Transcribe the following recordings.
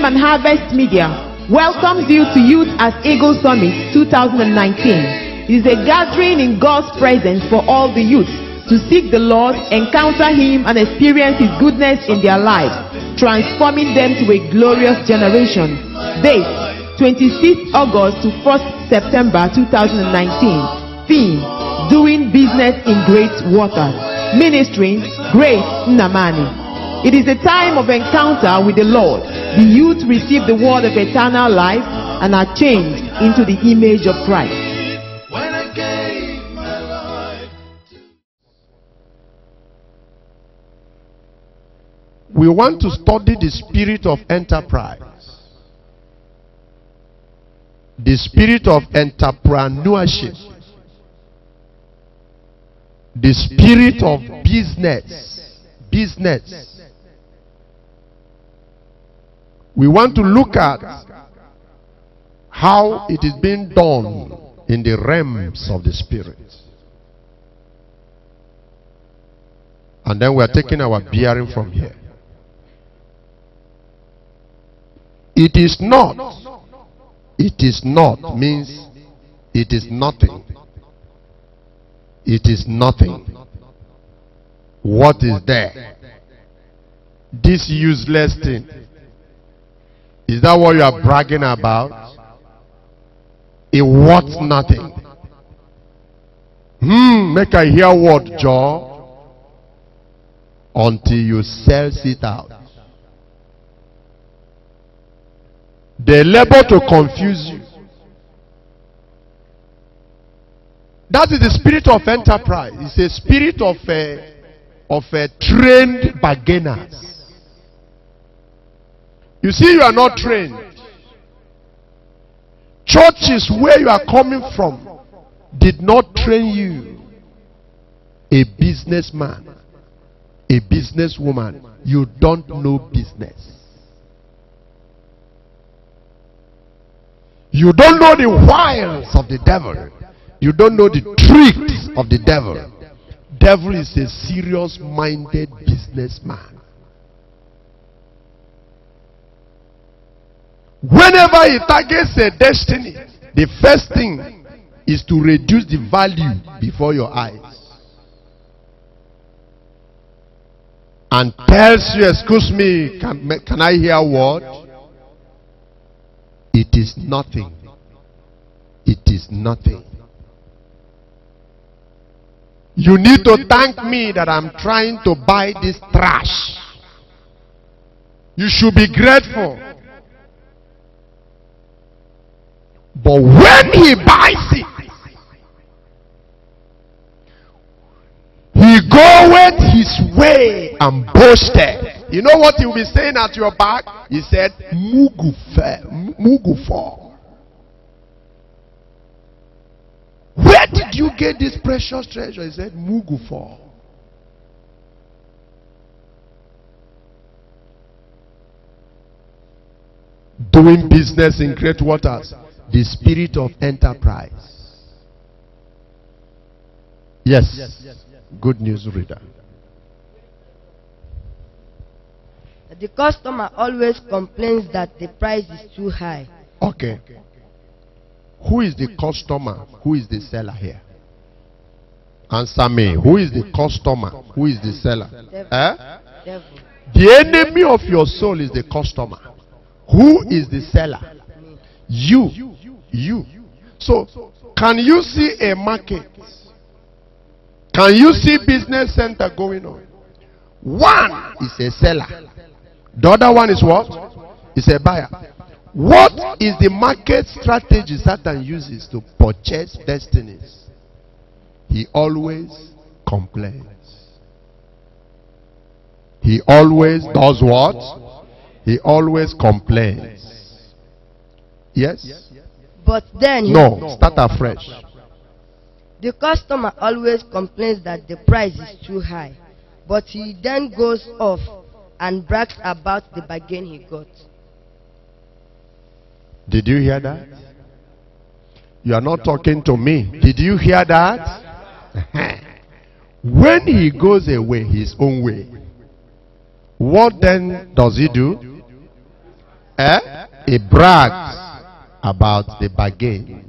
and Harvest Media welcomes you to Youth as Eagle Summit 2019. It is a gathering in God's presence for all the youth to seek the Lord, encounter Him, and experience His goodness in their lives, transforming them to a glorious generation. Date 26th August to 1st September 2019. Theme: Doing Business in Great Waters. Ministering: Great Nnamani. It is a time of encounter with the Lord. The youth receive the word of eternal life and are changed into the image of Christ. When I gave my life to... We want to study the spirit of enterprise. The spirit of entrepreneurship. The spirit of business. We want to look at how it is being done in the realms of the spirit. And then we are taking our bearing from here. It is not means it is nothing. It is nothing. What is there? This useless thing. Is that what you are bragging about? It worth nothing. Make I hear what, Joe? Until you sell it out. They labor to confuse you. That is the spirit of enterprise. It's a spirit of trained bargainers. You see, you are not trained. Churches where you are coming from did not train you. A businessman, a businesswoman, you don't know business. You don't know the wiles of the devil. You don't know the tricks of the devil. Devil is a serious-minded businessman. Whenever he targets a destiny, the first thing is to reduce the value before your eyes. And tells you, excuse me, can I hear what? It is nothing. It is nothing. You need to thank me that I'm trying to buy this trash. You should be grateful. But when he buys it, he goeth his way and boasted. You know what he will be saying at your back? He said, Mugufo. Where did you get this precious treasure? He said, Mugufo. Doing business in great waters. The spirit of enterprise. Yes. Good news, reader. The customer always complains that the price is too high. Okay. Who is the customer? Who is the seller here? Answer me. Who is the customer? Who is the seller? Devil. Devil. The enemy of your soul is the customer. Who is the seller? You. So, can you see a market? Can you see business center going on? One is a seller. The other one is what? Is a buyer. What is the market strategy Satan uses to purchase destinies? He always complains. He always does what? He always complains. Yes? But then no, start afresh. The customer always complains that the price is too high, but he then goes off and brags about the bargain he got. Did you hear that? You are not talking to me. Did you hear that? When he goes away his own way, what then does he do? He brags about the bargain.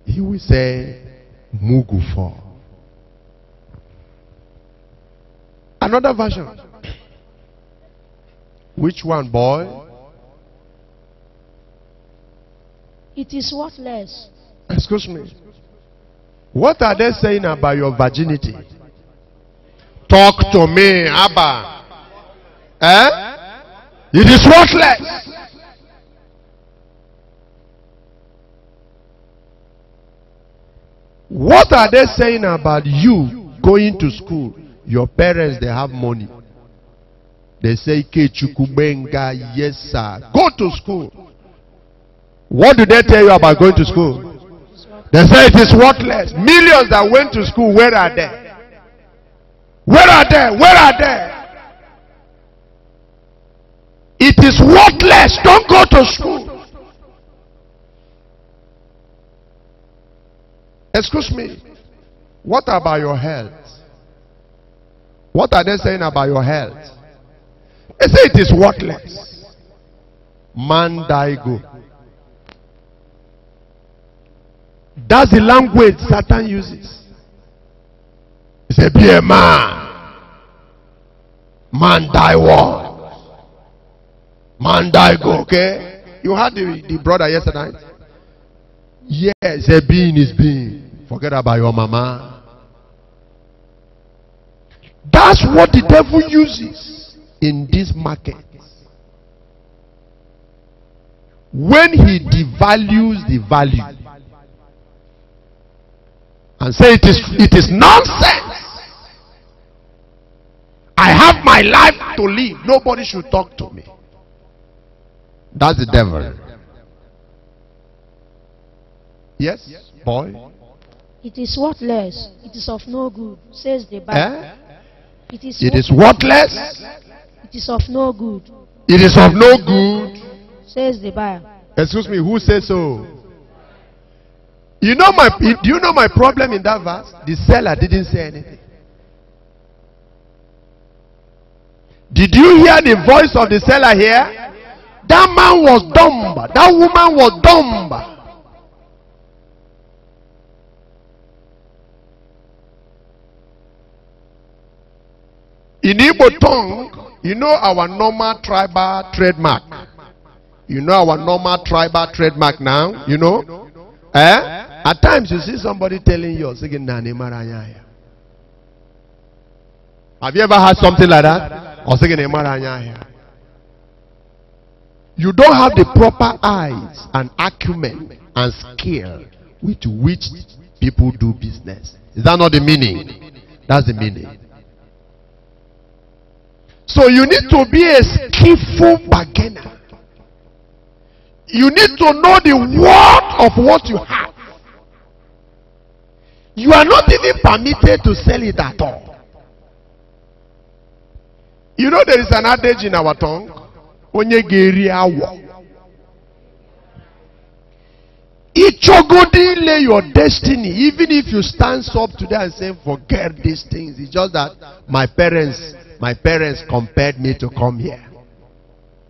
He will say, Mugu for. Another version. Which one, boy? It is worthless. Excuse me. What are they saying about your virginity? Talk to me, Abba. It is worthless. What are they saying about you going to school? Your parents, they have money. They say, Kechukubenga, yes sir. Go to school. What do they tell you about going to school? They say it is worthless. Millions that went to school, where are they? Where are they? Where are they? It is worthless. Don't go to school. Excuse me. What about your health? What are they saying about your health? They say it is worthless. Man die go. That's the language Satan uses. He said, be a man. Man die what? Man die go, okay? You heard the brother yesterday? Yes, a being is being. Forget about your mama. That's what the devil uses in this market. When he devalues the value and say it is nonsense. I have my life to live. Nobody should talk to me. That's the devil. Yes, boy. It is worthless. It is of no good, says the Bible. It is worthless. It is of no good. It is of no good, says the Bible. Excuse me, who says so? Do you know my problem in that verse? The seller didn't say anything. Did you hear the voice of the seller here? That man was dumb. That woman was dumb. In Igbo tongue, you know our normal tribal trademark. You know our normal tribal trademark now? You know? At times you see somebody telling you, have you ever heard something like that? You don't have the proper eyes and acumen and skill with which people do business. Is that not the meaning? That's the meaning. So you need to be a skillful bargainer. You need to know the worth of what you have. You are not even permitted to sell it at all. You know there is an adage in our tongue. Onyegeri awo. Ichogodi lay your destiny. Even if you stand up today and say, forget these things. It's just that my parents compared me to come here.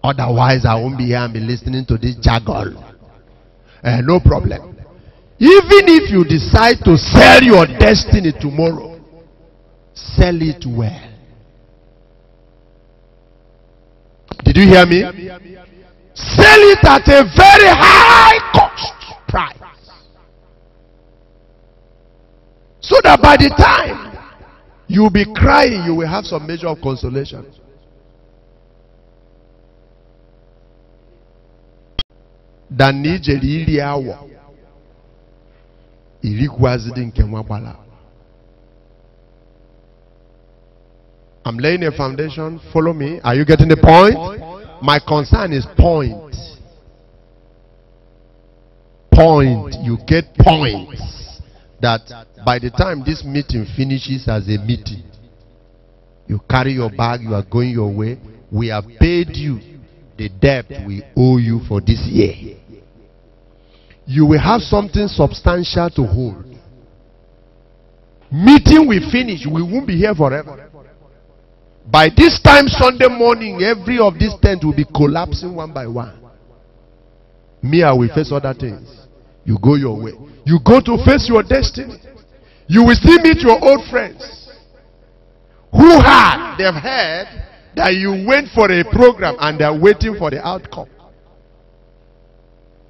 Otherwise, I won't be here and be listening to this jargon. No problem. Even if you decide to sell your destiny tomorrow, sell it well. Did you hear me? Sell it at a very high cost price. So that by the time you will be crying, you will have some measure of consolation. I'm laying a foundation. Follow me. Are you getting the point? My concern is point. Point. You get points. That by the time this meeting finishes as a meeting, you carry your bag, you are going your way. We have paid you the debt we owe you for this year. You will have something substantial to hold. Meeting will finish. We won't be here forever. By this time Sunday morning, every of these tents will be collapsing one by one. Me, I will face other things. You go your way. You go to face your destiny. You will still meet your old friends who they've heard that you went for a program and they're waiting for the outcome.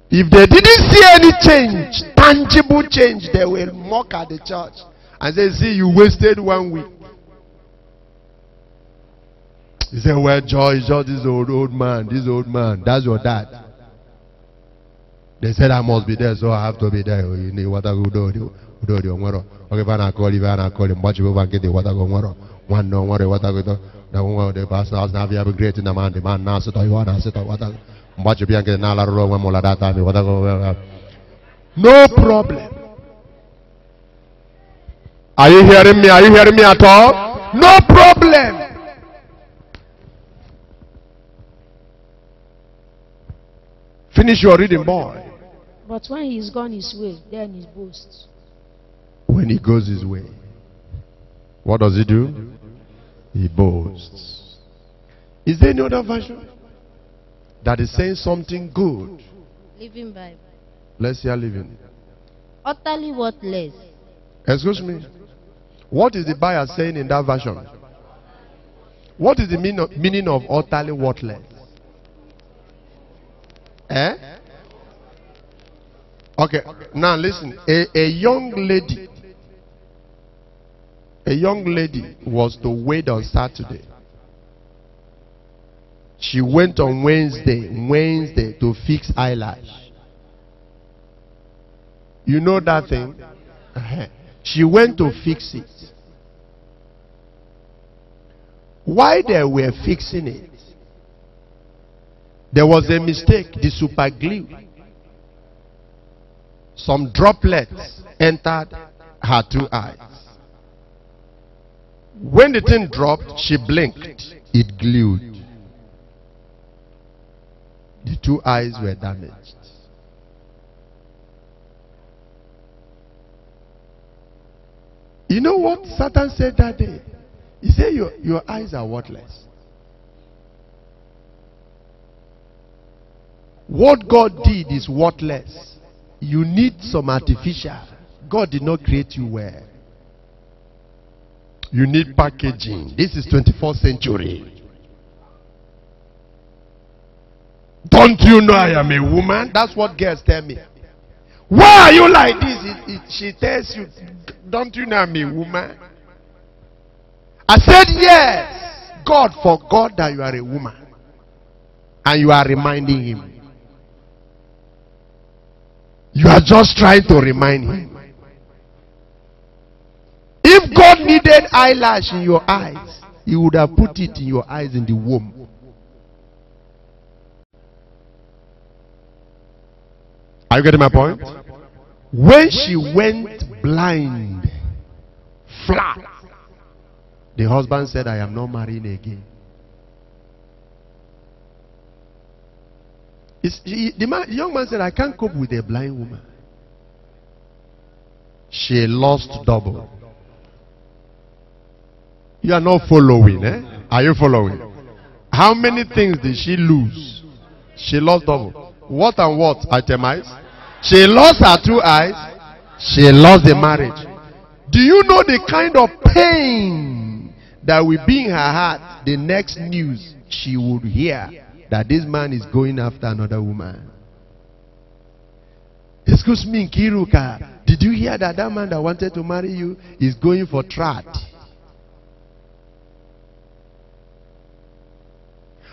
If they didn't see any change, tangible change, they will mock at the church and say, see, you wasted 1 week. You say, well, Joy is just this old man, that's your dad. They said I must be there, so I have to be there. You need what I go do. Okay, if I call him, watch you over get the water go. One no worry what I go do. The pastor has now have a great Nnamani, the man now sit on what I sit on what I watch you be get another row when more that time. What I go. No problem. Are you hearing me? Are you hearing me at all? No problem. Finish your reading, boy. But when he is gone his way, then he boasts. When he goes his way, what does he do? He boasts. Is there any other version that is saying something good? Living Bible. Let's hear living. Utterly worthless. Excuse me. What is the buyer saying in that version? What is the meaning of utterly worthless? Okay, now listen. A young lady was to wait on Saturday. She went on Wednesday to fix eyelash. You know that thing? She went to fix it. While they were fixing it, there was a mistake. The super glue, some droplets entered her 2 eyes. When the thing dropped, she blinked. It glued. The 2 eyes were damaged. You know what Satan said that day? He said your eyes are worthless. What God did is worthless. You need some artificial. God did not create you well. You need packaging. This is 24th century. Don't you know I am a woman? That's what girls tell me. Why are you like this? She tells you, don't you know I'm a woman? I said yes. God forgot that you are a woman. And you are reminding him. You are just trying to remind him. If God needed eyelash in your eyes, he would have put it in your eyes in the womb. Are you getting my point? When she went blind, flat, the husband said, I am not marrying again. The young man said, I can't cope with a blind woman. She lost double. You are not following, eh? Are you following? How many things did she lose? She lost double. What and what itemized? She lost her 2 eyes. She lost the marriage. Do you know the kind of pain that will be in her heart the next news she would hear that this man is going after another woman? Excuse me, Kiruka, did you hear that that man that wanted to marry you is going for trad?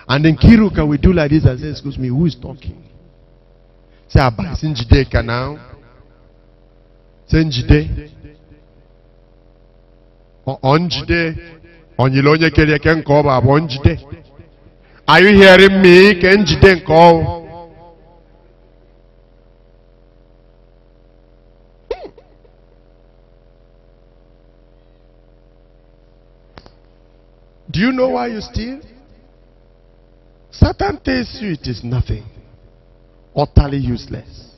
And then Kiruka will do like this and say, excuse me, who is talking? Say, Abasin Jide now. Say Jide. On Jide. On Yilonya Keria can call on Jide. Are you hearing me? Can Jide call? Do you know why you steal? Satan tells you it is nothing. Utterly useless.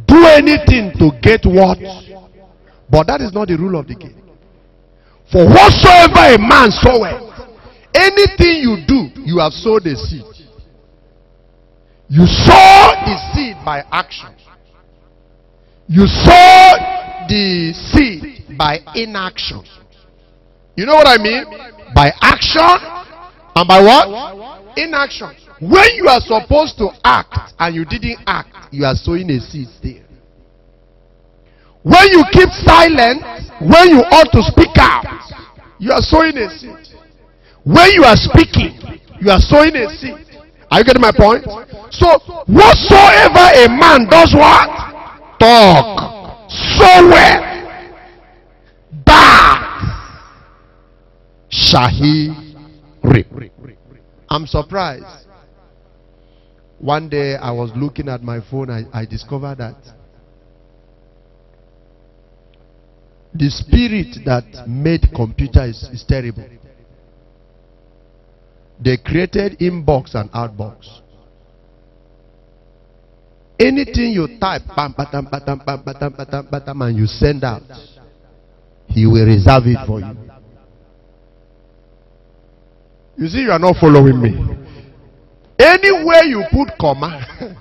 Do anything to get what? But that is not the rule of the game. For whatsoever a man soweth, anything you do, you have sowed a seed. You sow the seed by action. You sow the seed by inaction. You know what I mean? By action and by what? Inaction. When you are supposed to act and you didn't act, you are sowing a seed still. When you keep silent, when you ought to speak out, you are sowing a seed. When you are speaking, you are sowing a seed. Are you getting my point? So, whatsoever a man does what? Talk. Soweth. That shall he reap. I'm surprised. One day I was looking at my phone, I discovered that the spirit that made computer is terrible. They created inbox and outbox. Anything you type, bam, batam, batam, bam, batam, batam, batam, and you send out, he will reserve it for you. You see, you are not following me. Anywhere you put comma,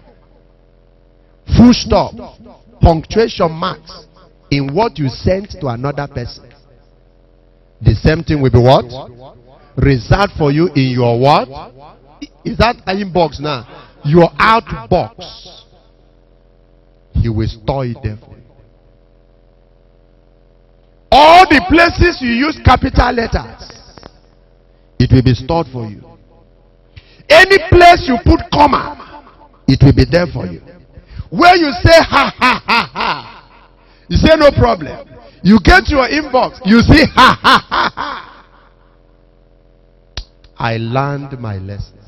full stop, punctuation marks in what you sent to another person, the same thing will be what? Reserved for you in your what? Is that inbox now? Your outbox. He will store it there for you. All the places you use capital letters, it will be stored for you. Any place you put comma, it will be there for you. Where you say ha ha ha ha, you say no problem. You get your inbox, you see ha ha ha ha. I learned my lessons.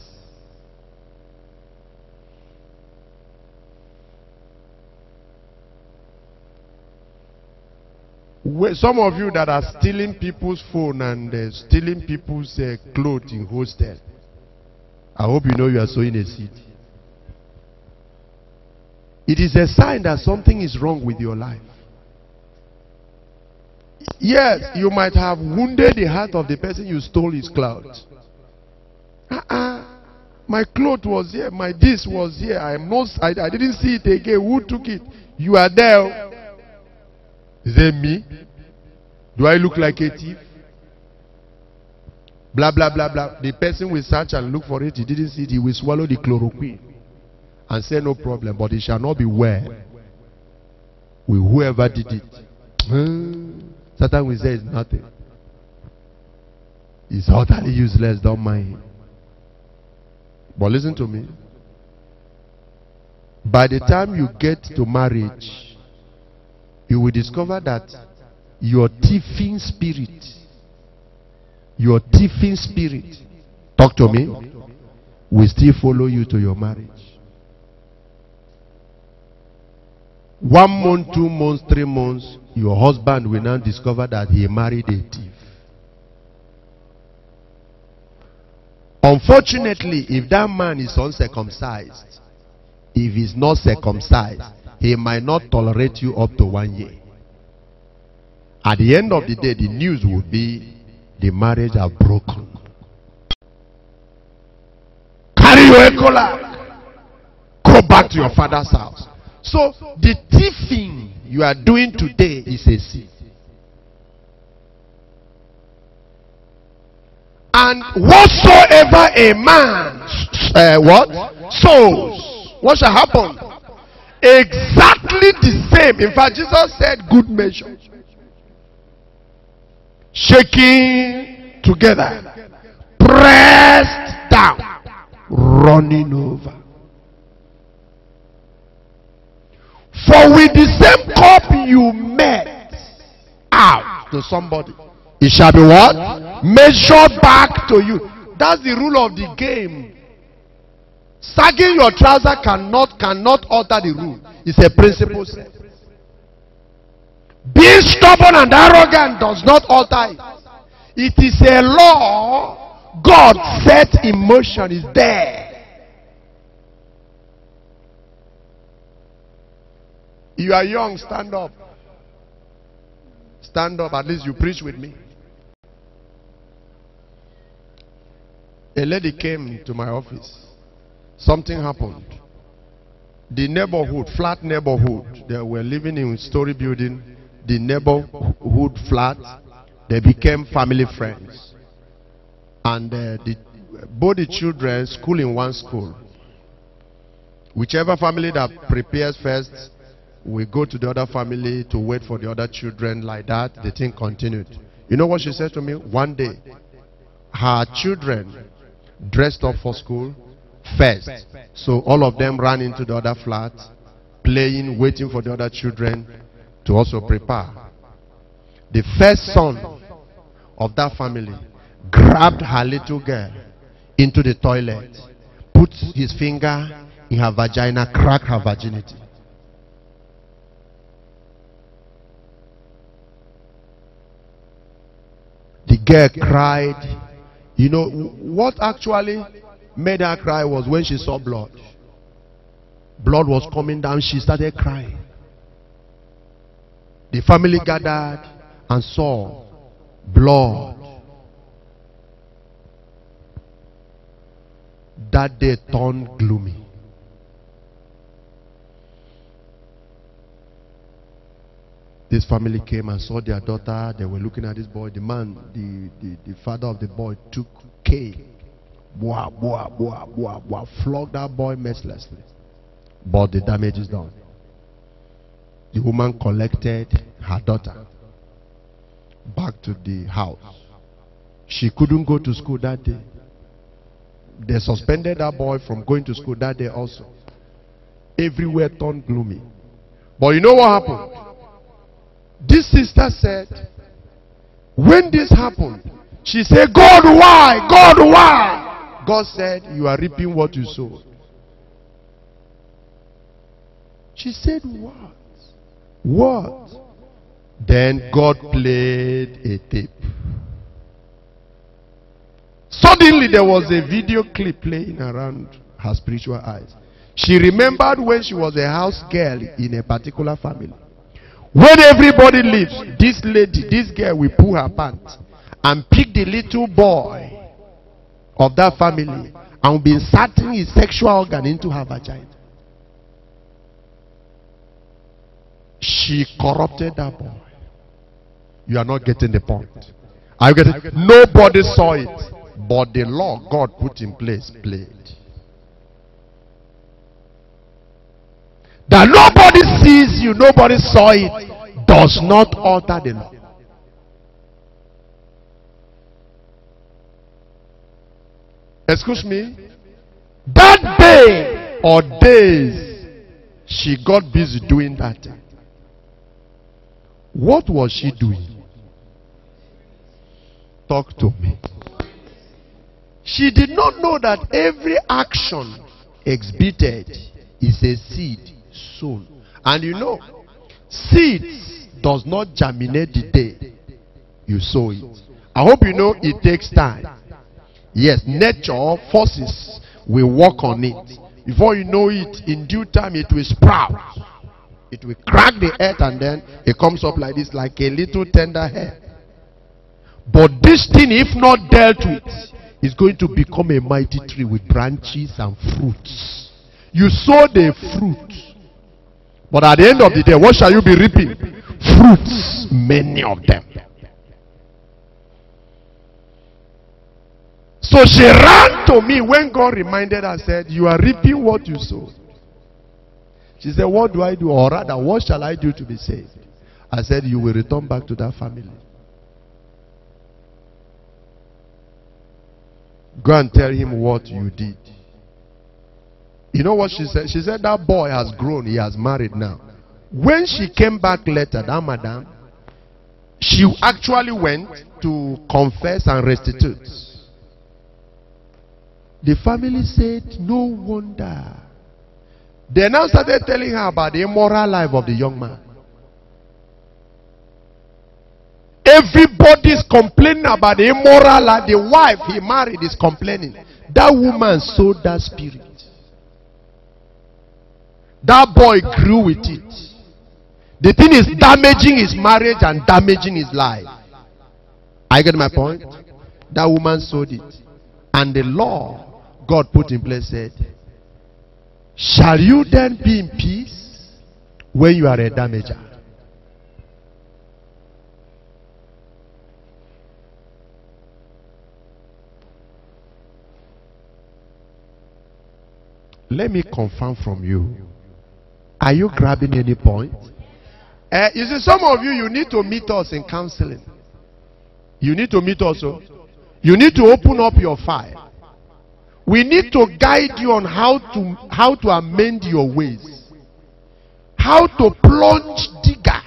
Some of you that are stealing people's phone and stealing people's clothes in hostel, I hope you know you are sowing a seed. It is a sign that something is wrong with your life. Yes, you might have wounded the heart of the person you stole his clothes. My cloth was here, my this was here. I didn't see it again. Who took it? You are there. Is it me? Do I look like a thief? Blah blah blah blah. The person will search and look for it. He didn't see it. He will swallow the chloroquine and say no problem, but it shall not be well with whoever did it. Satan will say it's nothing. It's utterly useless. Don't mind him. But listen to me. By the time you get to marriage, you will discover that your thieving spirit, talk to me, will still follow you to your marriage. 1 month, 2 months, 3 months, your husband will now discover that he married a thief. Unfortunately, if that man is uncircumcised, if he's not circumcised, he might not tolerate you up to 1 year. At the end of the day, the news would be the marriage are broken. Carry your ecola. Go back to your father's house. So the thieving you are doing today is a seed. And whatsoever a man sows, what shall happen? Exactly the same. In fact, Jesus said, good measure, shaking together, pressed down, running over. For with the same cup you met out to somebody, it shall be what? Measured back to you. That's the rule of the game. Sagging your trouser cannot alter the rule. It's a principle set. Being stubborn and arrogant does not alter it. It is a law God set in motion. Is there. You are young, stand up. Stand up, at least you preach with me. A lady came to my office. Something happened. The neighborhood, flat neighborhood, they were living in story building. The neighborhood flat, they became family friends. And both the children school in one school. Whichever family that prepares first, we go to the other family to wait for the other children. Like that, the thing continued. You know what she said to me? One day, her children dressed up for school first. So all of them ran into the other flat, playing, waiting for the other children to also prepare. The first son of that family grabbed her little girl into the toilet, put his finger in her vagina, cracked her virginity. The girl cried. You know what actually made her cry was when she saw blood. Blood was coming down. She started crying. The family gathered and saw blood. That day turned gloomy. This family came and saw their daughter. They were looking at this boy. The man, the father of the boy, took cane, flogged that boy mercilessly. But the damage is done. The woman collected her daughter back to the house. She couldn't go to school that day. They suspended that boy from going to school that day also. Everywhere turned gloomy. But you know what happened? This sister said, when this happened, she said, God, why? God, why? God said, you are reaping what you sowed. She said, what? What? Then God played a tape. Suddenly there was a video clip playing around her spiritual eyes. She remembered when she was a house girl in a particular family. When everybody leaves, this lady, this girl will pull her pants and pick the little boy of that family and will be inserting his sexual organ into her vagina. She corrupted that boy. You are not getting the point. Are you getting? Nobody saw it, but the law God put in place played. That nobody sees you, nobody saw it, does not alter the law. Excuse me? That day or days, she got busy doing that thing. What was she doing? Talk to me. She did not know that every action exhibited is a seed sown. And you know, seeds does not germinate the day you sow it. I hope you know it takes time. Yes, nature forces will work on it. Before you know it, in due time it will sprout. It will crack the earth and then it comes up like this, like a little tender hair. But this thing, if not dealt with, is going to become a mighty tree with branches and fruits. You sow the fruit, but at the end of the day, what shall you be reaping? Fruits, many of them. So she ran to me when God reminded her, said, you are reaping what you sow. She said, what do I do? Or rather, what shall I do to be saved? I said, you will return back to that family. Go and tell him what you did. You know what she said? She said, that boy has grown. He has married now. When she came back later, that madam, she actually went to confess and restitute. The family said, no wonder. They now started telling her about the immoral life of the young man. Everybody's complaining about the immoral life. The wife he married is complaining. That woman sowed that spirit. That boy grew with it. The thing is damaging his marriage and damaging his life. I get my point? That woman sowed it. And the law God put in place said, shall you then be in peace when you are a damager? Let me confirm from you. Are you grabbing any point? You see, some of you, you need to meet us in counseling. You need to meet us. You need to open up your file. We need to guide you on how to amend your ways. How to plunge digger.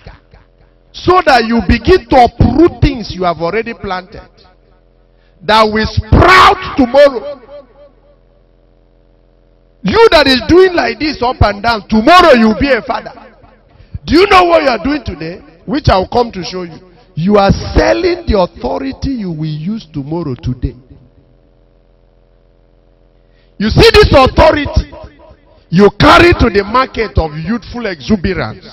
So that you begin to uproot things you have already planted. That will sprout tomorrow. You that is doing like this up and down, tomorrow you will be a father. Do you know what you are doing today? Which I will come to show you. You are selling the authority you will use tomorrow today. You see this authority you carry to the market of youthful exuberance.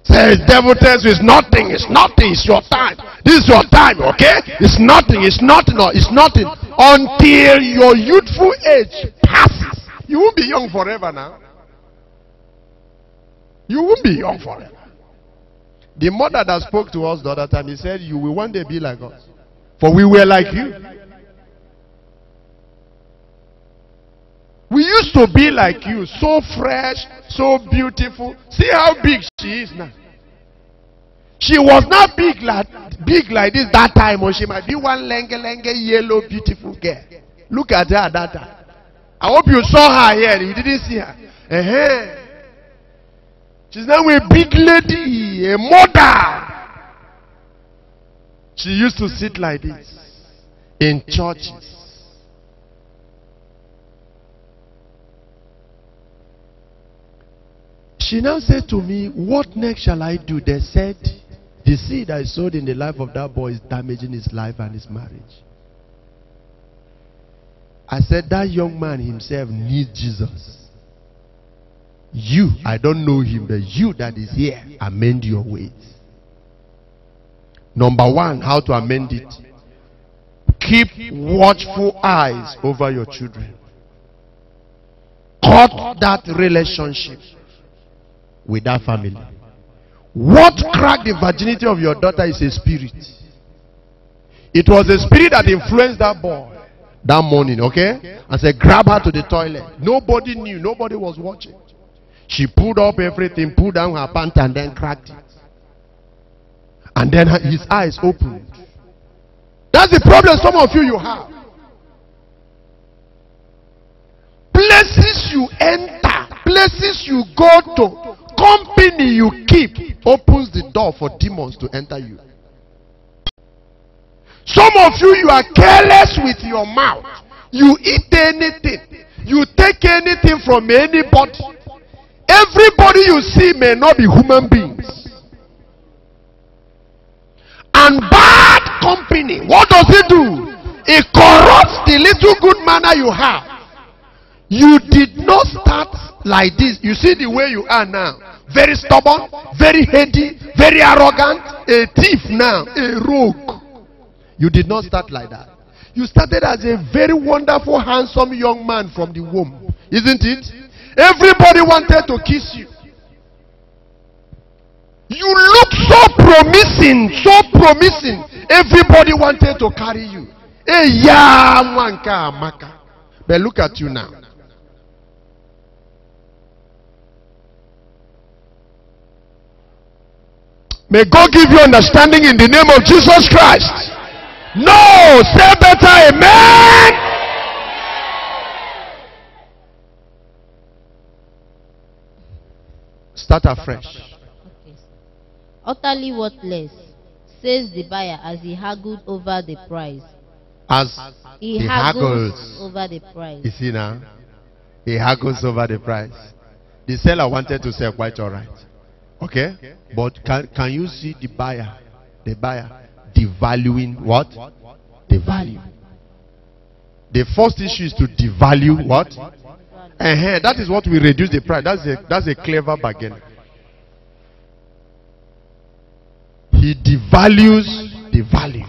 Says devil tells you it's nothing, it's nothing, it's your time. This is your time, okay? It's nothing, it's nothing, no, it's nothing. Until your youthful age passes. You won't be young forever now. You won't be young forever. The mother that spoke to us the other time, he said, you will one day be like us. For we were like you. We used to be like you, so fresh, so beautiful. See how big she is now. She was not big like this that time, or she might be one lenge yellow beautiful girl. Look at her at that time. I hope you saw her here. You didn't see her. She's now a big lady, a mother. She used to sit like this in churches. She now said to me, what next shall I do? They said, the seed I sowed in the life of that boy is damaging his life and his marriage. I said, that young man himself needs Jesus. You, I don't know him, but you that is here, amend your ways. Number one, how to amend it. Keep watchful eyes over your children. Cut that relationship with that family. What cracked the virginity of your daughter is a spirit. It was a spirit that influenced that boy that morning, okay? And said, grab her to the toilet. Nobody knew, nobody was watching. She pulled up everything, pulled down her pants, and then cracked it. And then his eyes opened. That's the problem some of you have. Places you enter, places you go to, company you keep, opens the door for demons to enter you. Some of you, you are careless with your mouth. You eat anything. You take anything from anybody. Everybody you see may not be human beings. And bad company, what does it do? It corrupts the little good manner you have. You did not start like this. You see the way you are now. Very stubborn, very heady, very arrogant. A thief now, a rogue. You did not start like that. You started as a very wonderful, handsome young man from the womb. Isn't it? Everybody wanted to kiss you. You look so promising, so promising. Everybody wanted to carry you. But look at you now. May God give you understanding in the name of Jesus Christ. No, say better, amen. Start afresh. Okay. Utterly worthless, says the buyer as he haggled over the price. As He haggles over the price. You see now? He haggles over the price. The seller wanted to sell quite alright. Okay? But can you see the buyer? The buyer devaluing what? The value. The first issue is to devalue what? That is what we reduce the price. That's a clever bargain. He devalues the value.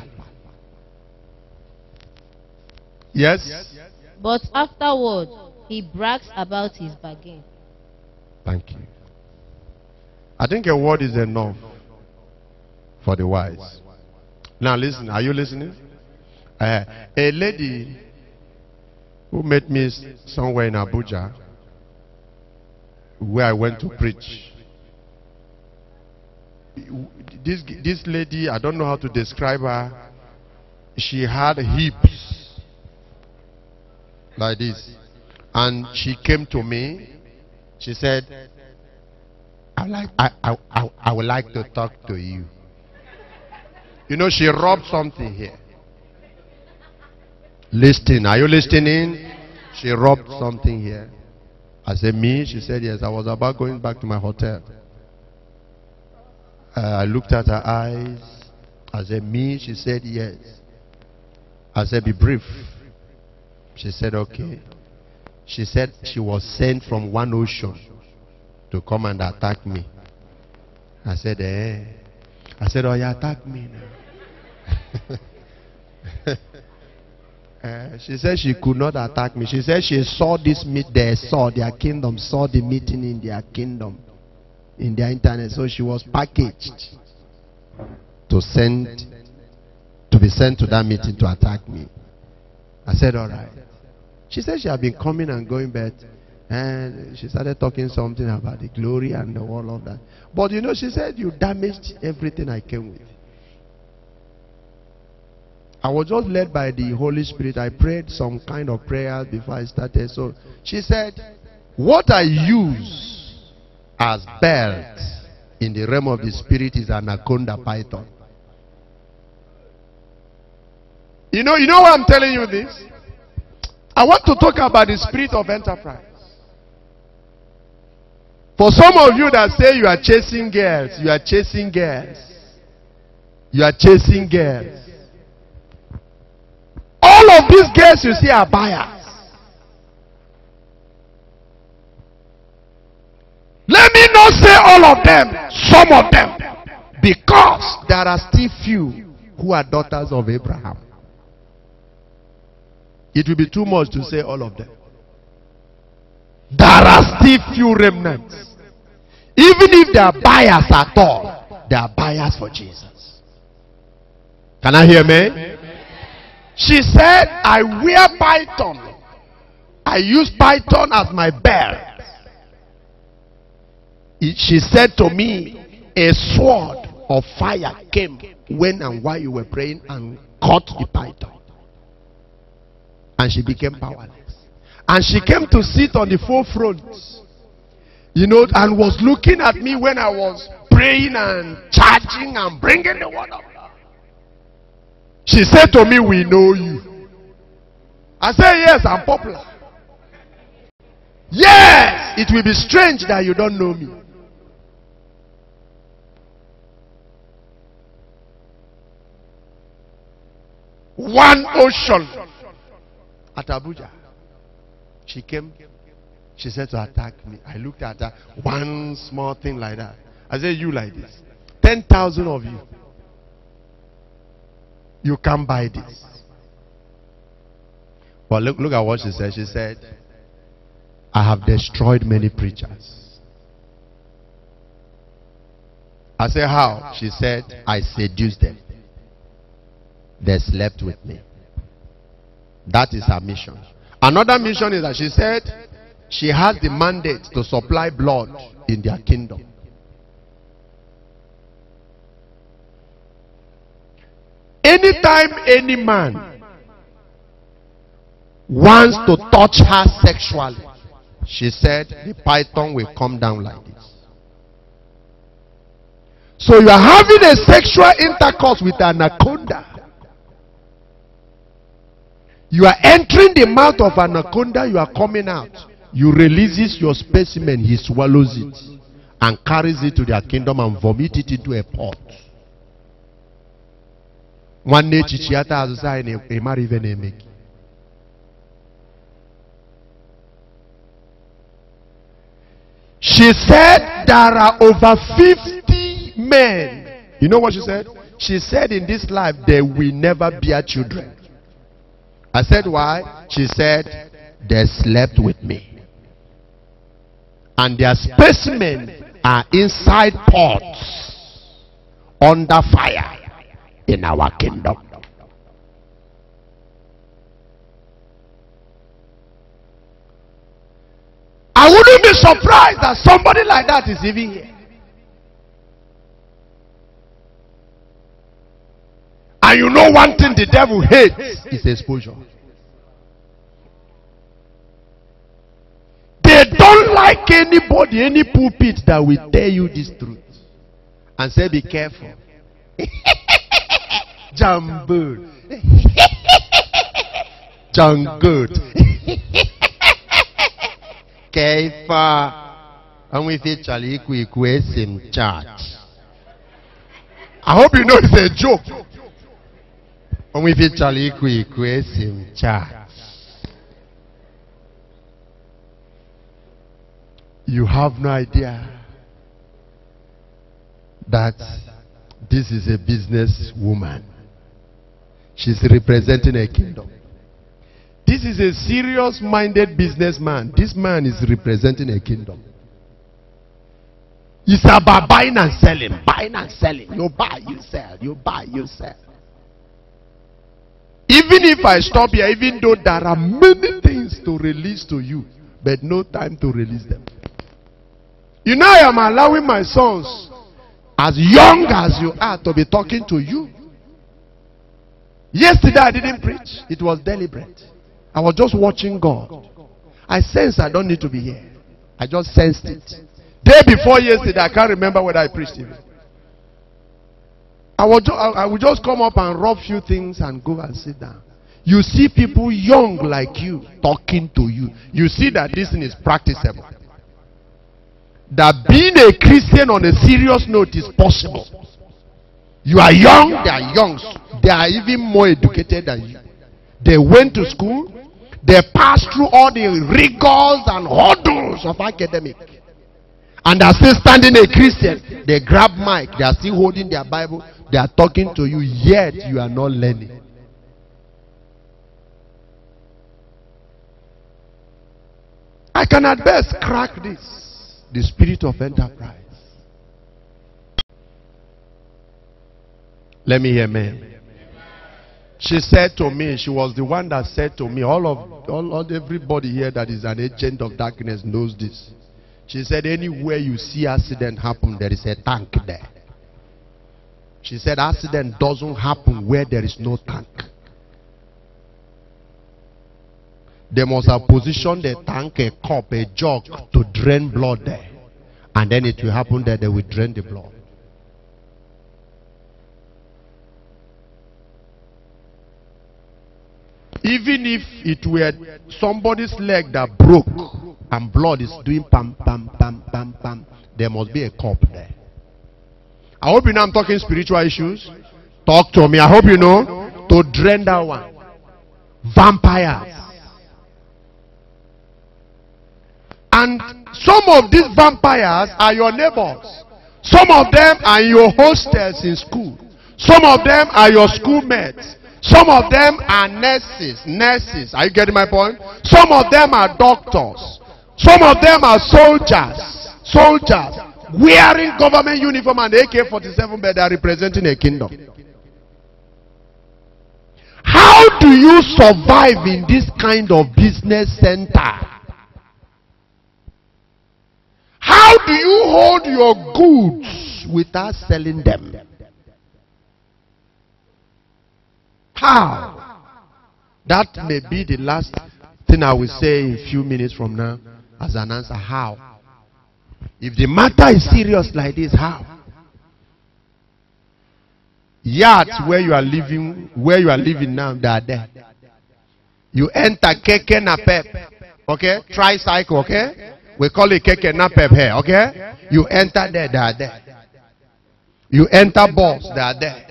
Yes? But afterward, he brags about his bargain. Thank you. I think a word is enough for the wise. Now listen, are you listening? A lady who met me somewhere in Abuja, where I went to preach. This lady, I don't know how to describe her. She had hips like this, and she came to me. She said, I would like to talk to you. You know, she rubbed something here. Listen, are you listening? She rubbed something here. I said, me? She said, yes. I was about going back to my hotel. I looked at her eyes. I said, me? She said, yes. I said, be brief. She said, okay. She said she was sent from one ocean to come and attack me. I said, eh. I said, oh, you attack me now. She said she could not attack me. She said she saw this meet. They saw their kingdom, saw the meeting in their kingdom, in their internet. So she was packaged to be sent to that meeting to attack me. I said, all right. She said she had been coming and going back, and she started talking something about the glory and all of that. But you know, she said, you damaged everything I came with. I was just led by the Holy Spirit. I prayed some kind of prayer before I started. So she said, what I use as belt in the realm of the spirit is an anaconda python. You know why I'm telling you this? I want to talk about the spirit of enterprise. For some of you that say you are chasing girls, you are chasing girls, you are chasing girls. All of these girls you see are buyers. Let me not say all of them, some of them. Because there are still few who are daughters of Abraham. It will be too much to say all of them. There are still few remnants. Even if they are buyers at all, they are buyers for Jesus. Can I hear me? She said, I wear python. I use python as my belt. She said to me, a sword of fire came when and while you were praying and caught the python. And she became powerless. And she came to sit on the forefront, you know, and was looking at me when I was praying and charging and bringing the word of God. She said to me, we know you. I said, yes, I'm popular. Yes, it will be strange that you don't know me. One ocean at Abuja. She came. She said to attack me. I looked at her. One small thing like that. I said, you like this. 10,000 of you. You can't buy this. But look at what she said. She said, I have destroyed many preachers. I said, how? She said, I seduced them. They slept with me. That is her mission. Another mission is that she said she has the mandate to supply blood in their kingdom. Anytime any man wants to touch her sexually, she said the python will come down like this. So you are having a sexual intercourse with an anaconda. You are entering the mouth of an anaconda, you are coming out. You releases your specimen, he swallows it and carries it to their kingdom and vomit it into a pot. One day chichiata azusa in a marry even. She said there are over 50 men. You know what she said? She said in this life they will never bear children. I said, why? She said, they slept with me. And their specimens are inside pots under fire in our kingdom. I wouldn't be surprised that somebody like that is even here. And you know one thing the devil hates is exposure. They don't like anybody, any pulpit that will tell you this truth and say, be careful. Jambud. Jangood. Kaifa. And we feel Charlie in church. I hope you know it's a joke. And we feel Charlie in church. You have no idea that this is a business woman. She's representing a kingdom. This is a serious-minded businessman. This man is representing a kingdom. It's about buying and selling. Buying and selling. You buy, you sell. You buy, you sell. Even if I stop here, even though there are many things to release to you, but no time to release them. You know, I am allowing my sons, as young as you are, to be talking to you. Yesterday I didn't preach. It was deliberate. I was just watching God. I sensed I don't need to be here. I just sensed it. Day before yesterday, I can't remember whether I preached even. I would just come up and rub few things and go and sit down. You see people young like you talking to you. You see that this thing is practicable. That being a Christian on a serious note is possible. You are young, they are young. They are even more educated than you. They went to school. They passed through all the rigors and hurdles of academic. And they are still standing a Christian. They grab mic. They are still holding their Bible. They are talking to you, yet you are not learning. I can at best crack this. The spirit of enterprise. Let me hear amen. She said to me, she was the one that said to me, everybody here that is an agent of darkness knows this. She said, anywhere you see accident happen, there is a tank there. She said, accident doesn't happen where there is no tank. They must have positioned a tank, a cup, a jug to drain blood there. And then it will happen that they will drain the blood. Even if it were somebody's leg that broke and blood is doing pam, pam, pam, pam, pam, there must be a cup there. I hope you know I'm talking spiritual issues. Talk to me. I hope you know to drain that one. Vampires. And some of these vampires are your neighbors. Some of them are your hostels in school. Some of them are your schoolmates. Some of them are nurses. Nurses. Are you getting my point? Some of them are doctors. Some of them are soldiers. Soldiers. Wearing government uniform and AK-47, but they are representing a kingdom. How do you survive in this kind of business center? How do you hold your goods without selling them? How? That may be the last thing I will say in a few minutes from now as an answer. How? If the matter is serious like this, how? Yards where you are living now, they are there. You enter Great Nnamani, okay? Tricycle, okay? We call it Great Nnamani here, okay? You enter there, they are there. You enter bus, they are there.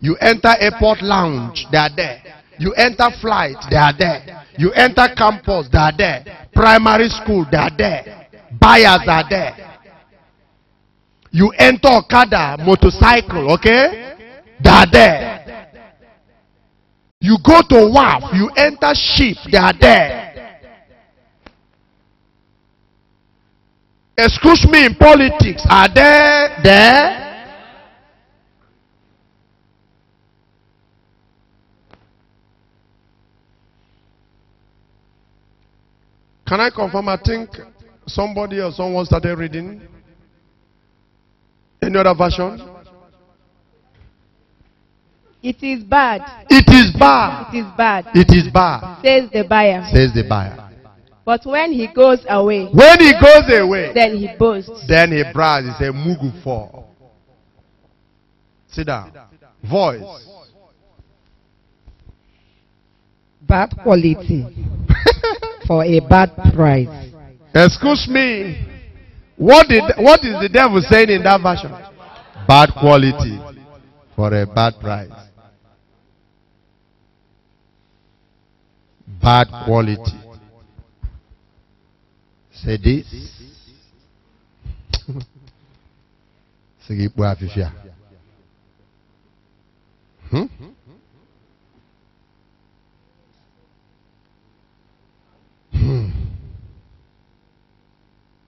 You enter airport lounge, they are there. You enter flight, they are there. You enter campus, they are there. Primary school, they are there. Buyers are there. You enter Okada, motorcycle, okay? They are there. You go to WAF, you enter ship, they are there. Excuse me, in politics, are they there? Can I confirm? I think somebody or someone started reading. Any other version? It is bad. It is bad. It is bad, It is bad, says the buyer. says the buyer. But when he goes away, When he goes away, then he boasts. then he brags. He says, Mugu for. Sit down. Voice. Bad quality for a bad price. Excuse me. What is the devil saying in that version? Bad quality for a bad price. Bad quality. Say this. Hmm?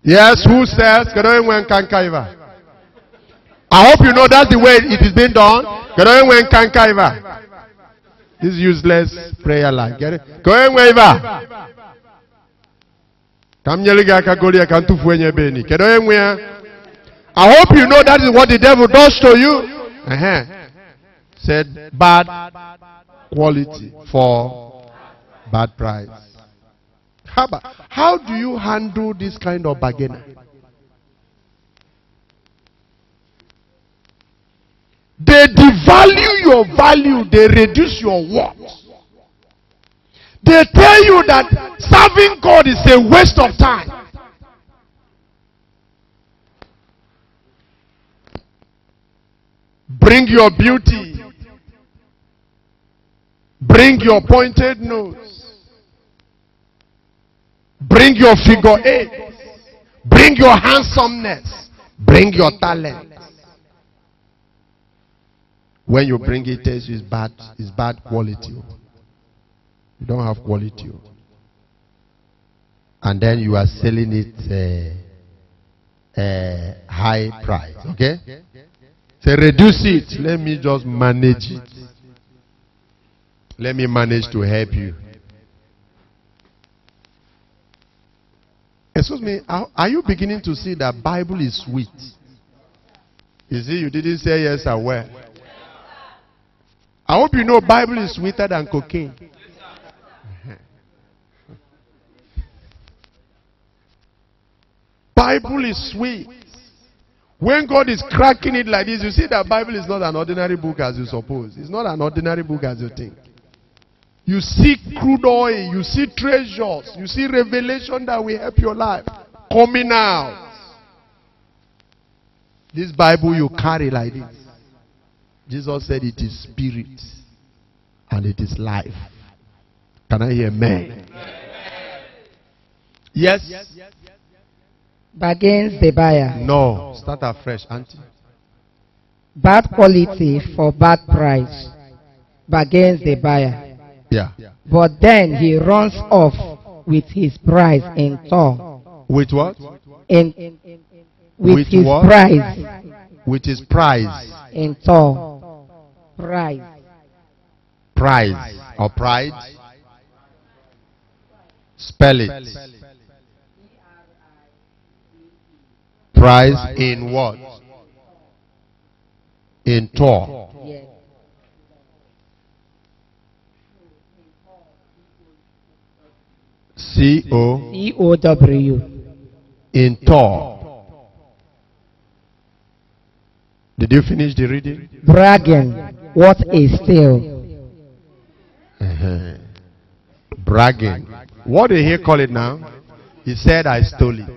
Yes, who says? I hope you know that's the way it is being done. This useless prayer line. Get it? I hope you know that is what the devil does to you. Said bad quality for bad price. How do you handle this kind of bargainer? They devalue your value, they reduce your worth. They tell you that serving God is a waste of time. Bring your beauty. Bring your pointed nose. Bring your figure eight. Bring your handsomeness. Bring your talent. When you bring it, it's bad quality. You don't have quality. And then you are selling it high price. Okay? So reduce it. Let me just manage it. Let me manage to help you. Excuse me, are you beginning to see that Bible is sweet? You see, you didn't say yes or well. I hope you know Bible is sweeter than cocaine. Bible is sweet. When God is cracking it like this, you see that Bible is not an ordinary book as you suppose. It's not an ordinary book as you think. You see crude oil, you see treasures, you see revelation that will help your life coming out. This Bible you carry like this. Jesus said it is spirit and it is life. Can I hear amen? Yes? Bargains the buyer. No. Start afresh, auntie. Bad quality for bad price. Bargains the buyer. Yeah. But then he runs off with his prize in tow. With what? With his what? prize With his prize. in tow. Prize. Prize or pride. Spell it. Prize in what? In tow. Yes. C-O. C-O-W. In tow. Did you finish the reading? Bragging. What is still? Bragging. What did he call it now? He said, I stole it.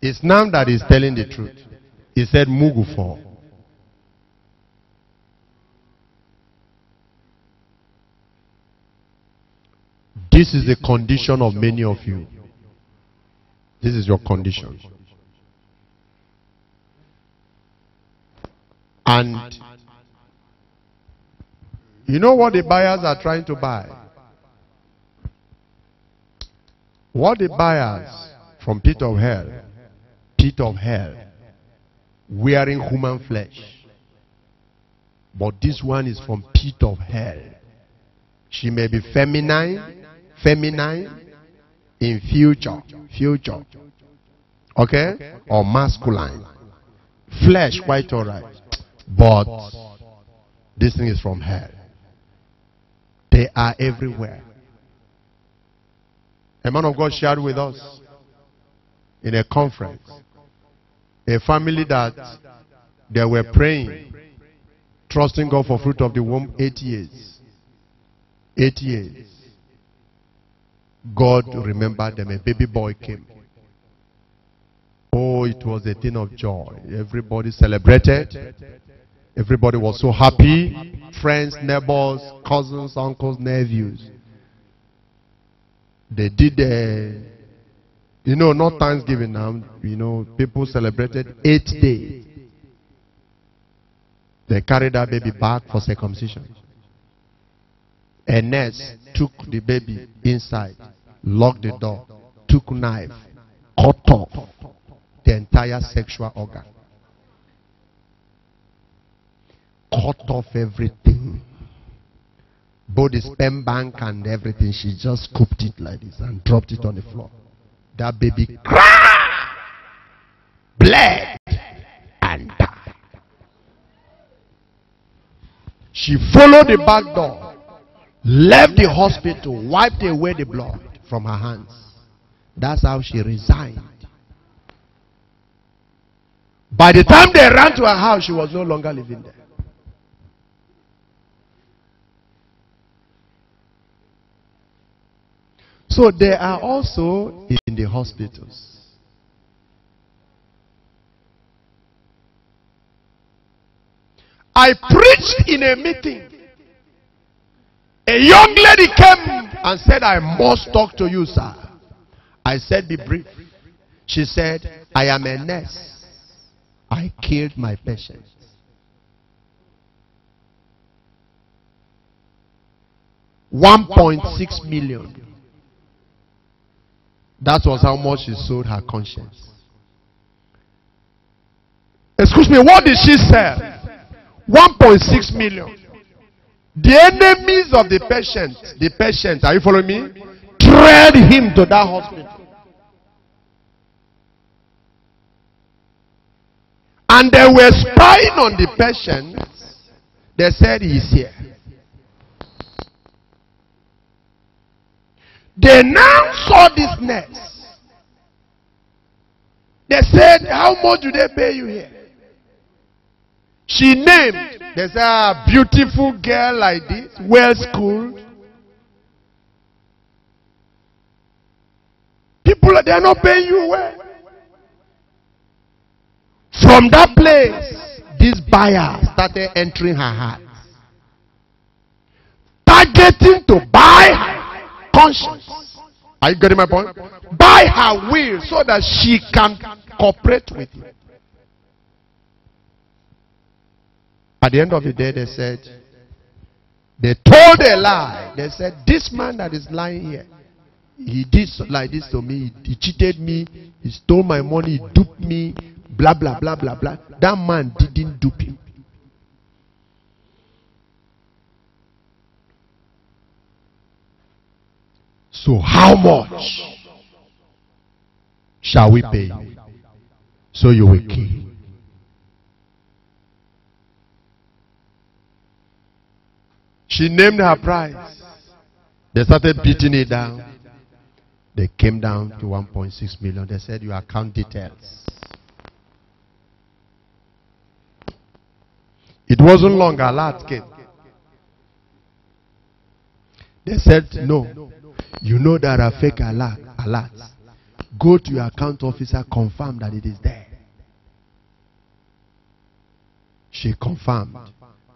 It's now that he's telling the truth. He said, Mugu for. This is the condition of many of you. This is your condition. And You know what the buyers are trying to buy? What the buyers from pit of hell, wearing human flesh. But this one is from pit of hell. She may be feminine in future, okay, or masculine. Flesh, quite alright, but this thing is from hell. They are everywhere. A man of God shared with us in a conference, a family that they were praying, trusting God for fruit of the womb 8 years. 8 years. God remembered them. A baby boy came. Oh, it was a thing of joy. Everybody celebrated. Everybody was so happy. Friends, neighbors, cousins, uncles, nephews. They did not Thanksgiving now. People celebrated 8 days. They carried that baby back for circumcision. A nurse took the baby inside, locked the door, took knife, cut off the entire sexual organ. Cut off everything. Both the sperm bank and everything. She just scooped it like this and dropped it on the floor. That baby cried, bled, and died. She followed the back door, left the hospital, wiped away the blood from her hands. That's how she resigned. By the time they ran to her house, she was no longer living there. So they are also in the hospitals. I preached in a meeting. A young lady came and said, I must talk to you, sir. I said, be brief. She said, I am a nurse. I killed my patient. $1.6 million. That was how much she sold her conscience. Excuse me, what did she sell? 1.6 million. The enemies of the patient, are you following me? Tread him to that hospital. And they were spying on the patient. They said he's here. They now saw this nurse. They said, how much do they pay you here? She named. They said, a beautiful girl like this, well schooled. People, they are not paying you well. From that place, this buyer started entering her heart, targeting to buy her conscience. Are you getting my point? Buy her will so that she can cooperate with you. At the end of the day, they said, they told a lie. They said, this man that is lying here, he did like this to me. He cheated me. He stole my money. He duped me. Blah, blah, blah, blah, blah. That man didn't dupe him. So how much shall we pay you? So you will kill. She named her price. They started beating it down. They came down to 1.6 million. They said, your account details. It wasn't long, alert came. They said, no. You know there are fake alerts. Go to your account officer, confirm that it is there. She confirmed.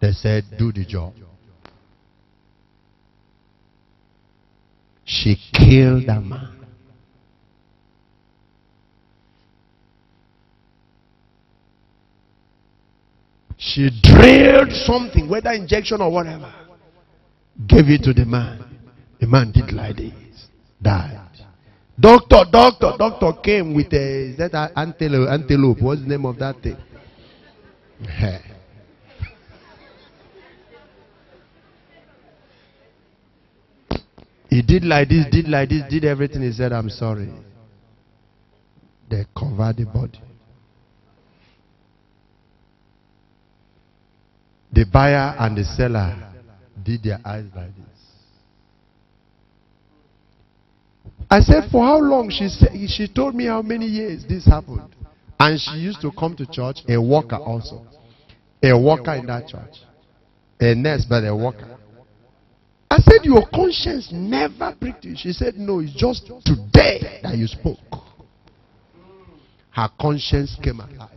They said, do the job. She killed that man. She drilled something, whether injection or whatever. gave it to the man. The man did like this. Died. Doctor came with a, is that antelope? What's the name of that thing? He did like this, did everything. He said, I'm sorry. They covered the body. The buyer and the seller did their eyes like this. I said, for how long? She told me how many years this happened. And she used to come to church, a worker also. A worker in that church. A nurse, but a worker. I said, your conscience never pricked you. She said, no, it's just today that you spoke. Her conscience came alive.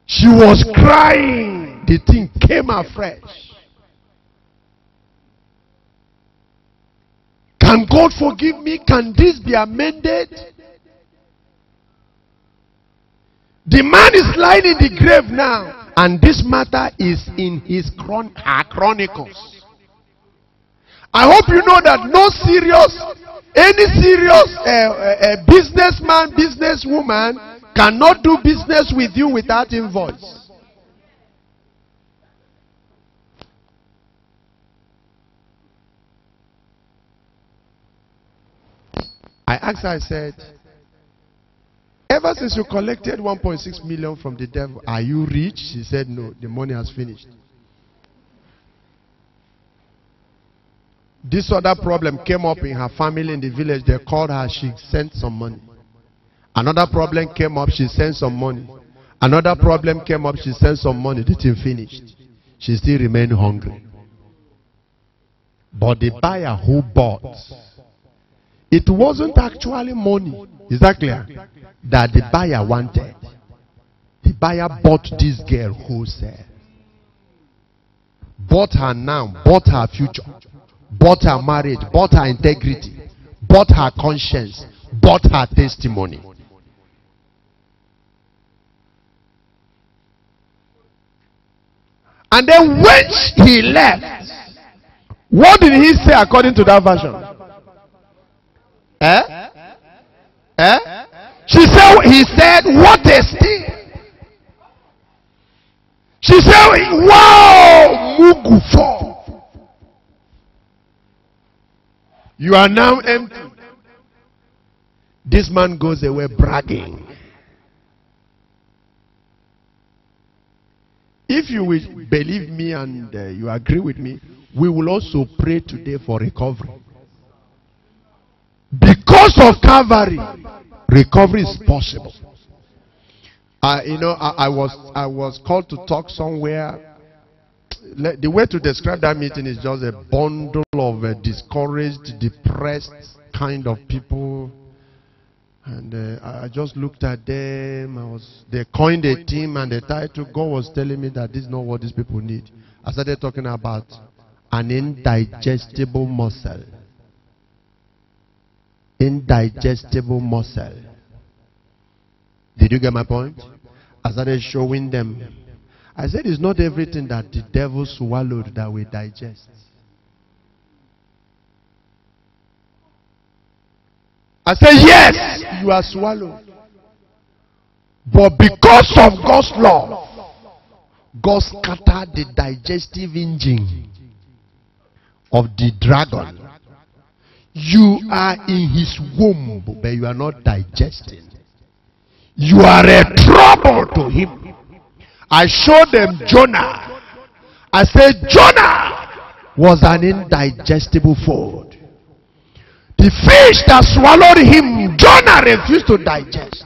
She was crying. The thing came afresh. Can God forgive me? Can this be amended? The man is lying in the grave now, and this matter is in his chronicles. I hope you know that any serious businessman, businesswoman cannot do business with you without invoice. I asked her, I said, ever since you collected 1.6 million from the devil, are you rich? She said, no, the money has finished. This other problem came up in her family in the village. They called her, she sent some money. Another problem came up, she sent some money. Another problem came up, she sent some money. The thing finished. She still remained hungry. But the buyer who bought, it wasn't actually money. Is that clear? That the buyer wanted. The buyer bought this girl wholesale. Bought her now, bought her future, bought her marriage, bought her integrity, bought her conscience, bought her testimony. And then when he left, what did he say according to that version? He said, what a steal. She said, wow, Mugufo. You are now empty. This man goes away bragging. If you will believe me and you agree with me, we will also pray today for recovery. Because of Calvary, recovery is possible. I was called to talk somewhere. The way to describe that meeting is just a bundle of discouraged, depressed kind of people. And I just looked at them. They coined a team and the title. God was telling me that this is not what these people need. I started talking about an indigestible muscle. Indigestible muscle. Did you get my point? I started showing them. I said it's not everything that the devil swallowed that we digest. I said yes, you are swallowed. But because of God's love, God scattered the digestive engine of the dragon. You are in his womb, but you are not digesting. You are a trouble to him. I showed them Jonah. I said Jonah was an indigestible food. The fish that swallowed him, Jonah refused to digest.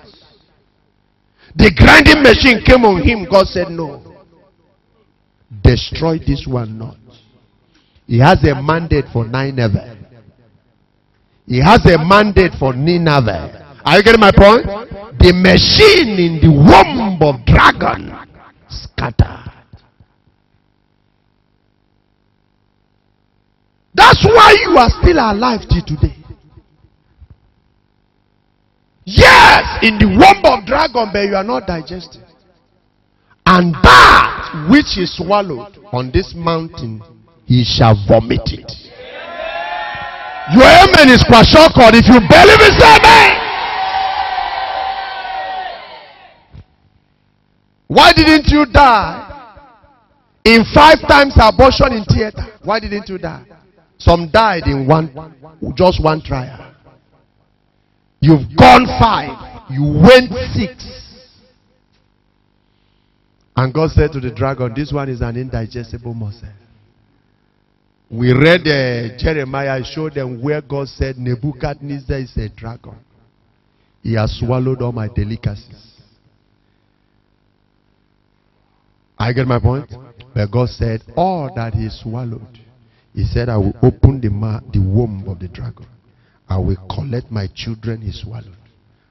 The grinding machine came on him. God said no. Destroy this one not. He has a mandate for Nineveh. He has a mandate for Nineveh. Are you getting my point? The machine in the womb of dragon scattered. That's why you are still alive till today. Yes, in the womb of dragon, but you are not digesting. And that which he swallowed on this mountain, he shall vomit it. Your amen is kwashokod. If you believe it, say amen. Why didn't you die in 5 times abortion in theater? Why didn't you die? Some died in just one trial. You've gone 5. You went 6. And God said to the dragon, this one is an indigestible morsel. We read Jeremiah, showed them where God said Nebuchadnezzar is a dragon. He has swallowed all my delicacies. I get my point? But God said, all that he swallowed, he said, I will open the womb of the dragon. I will collect my children he swallowed.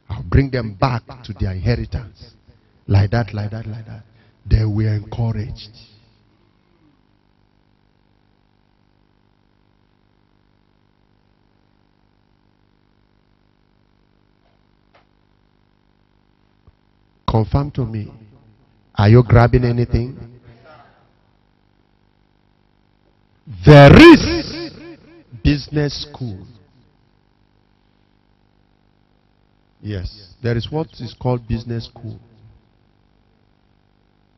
I'll bring them back to their inheritance. Like that, like that, like that. They were encouraged. Confirm to me. Are you grabbing anything? There is business school. Yes, there is what is called business school.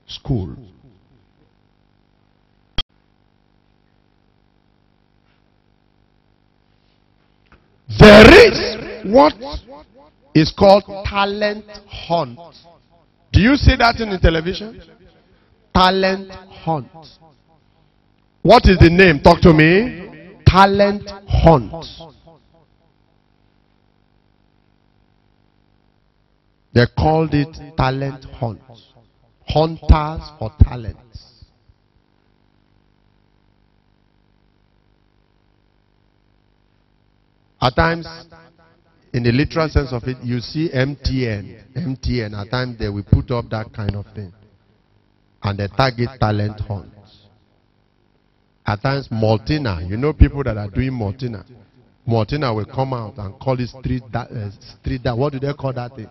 School. There is what is called talent hunt. Do you see that in the television? Talent hunt. What is the name? Talk to me. Talent hunt. They called it talent hunt. Hunters for talents. At times, in the literal sense of it, you see MTN. At times they will put up that kind of thing. And they target talent hunt. At times, Maltina. You know people that are doing Maltina. Maltina will come out and call it street dance. What do they call that thing?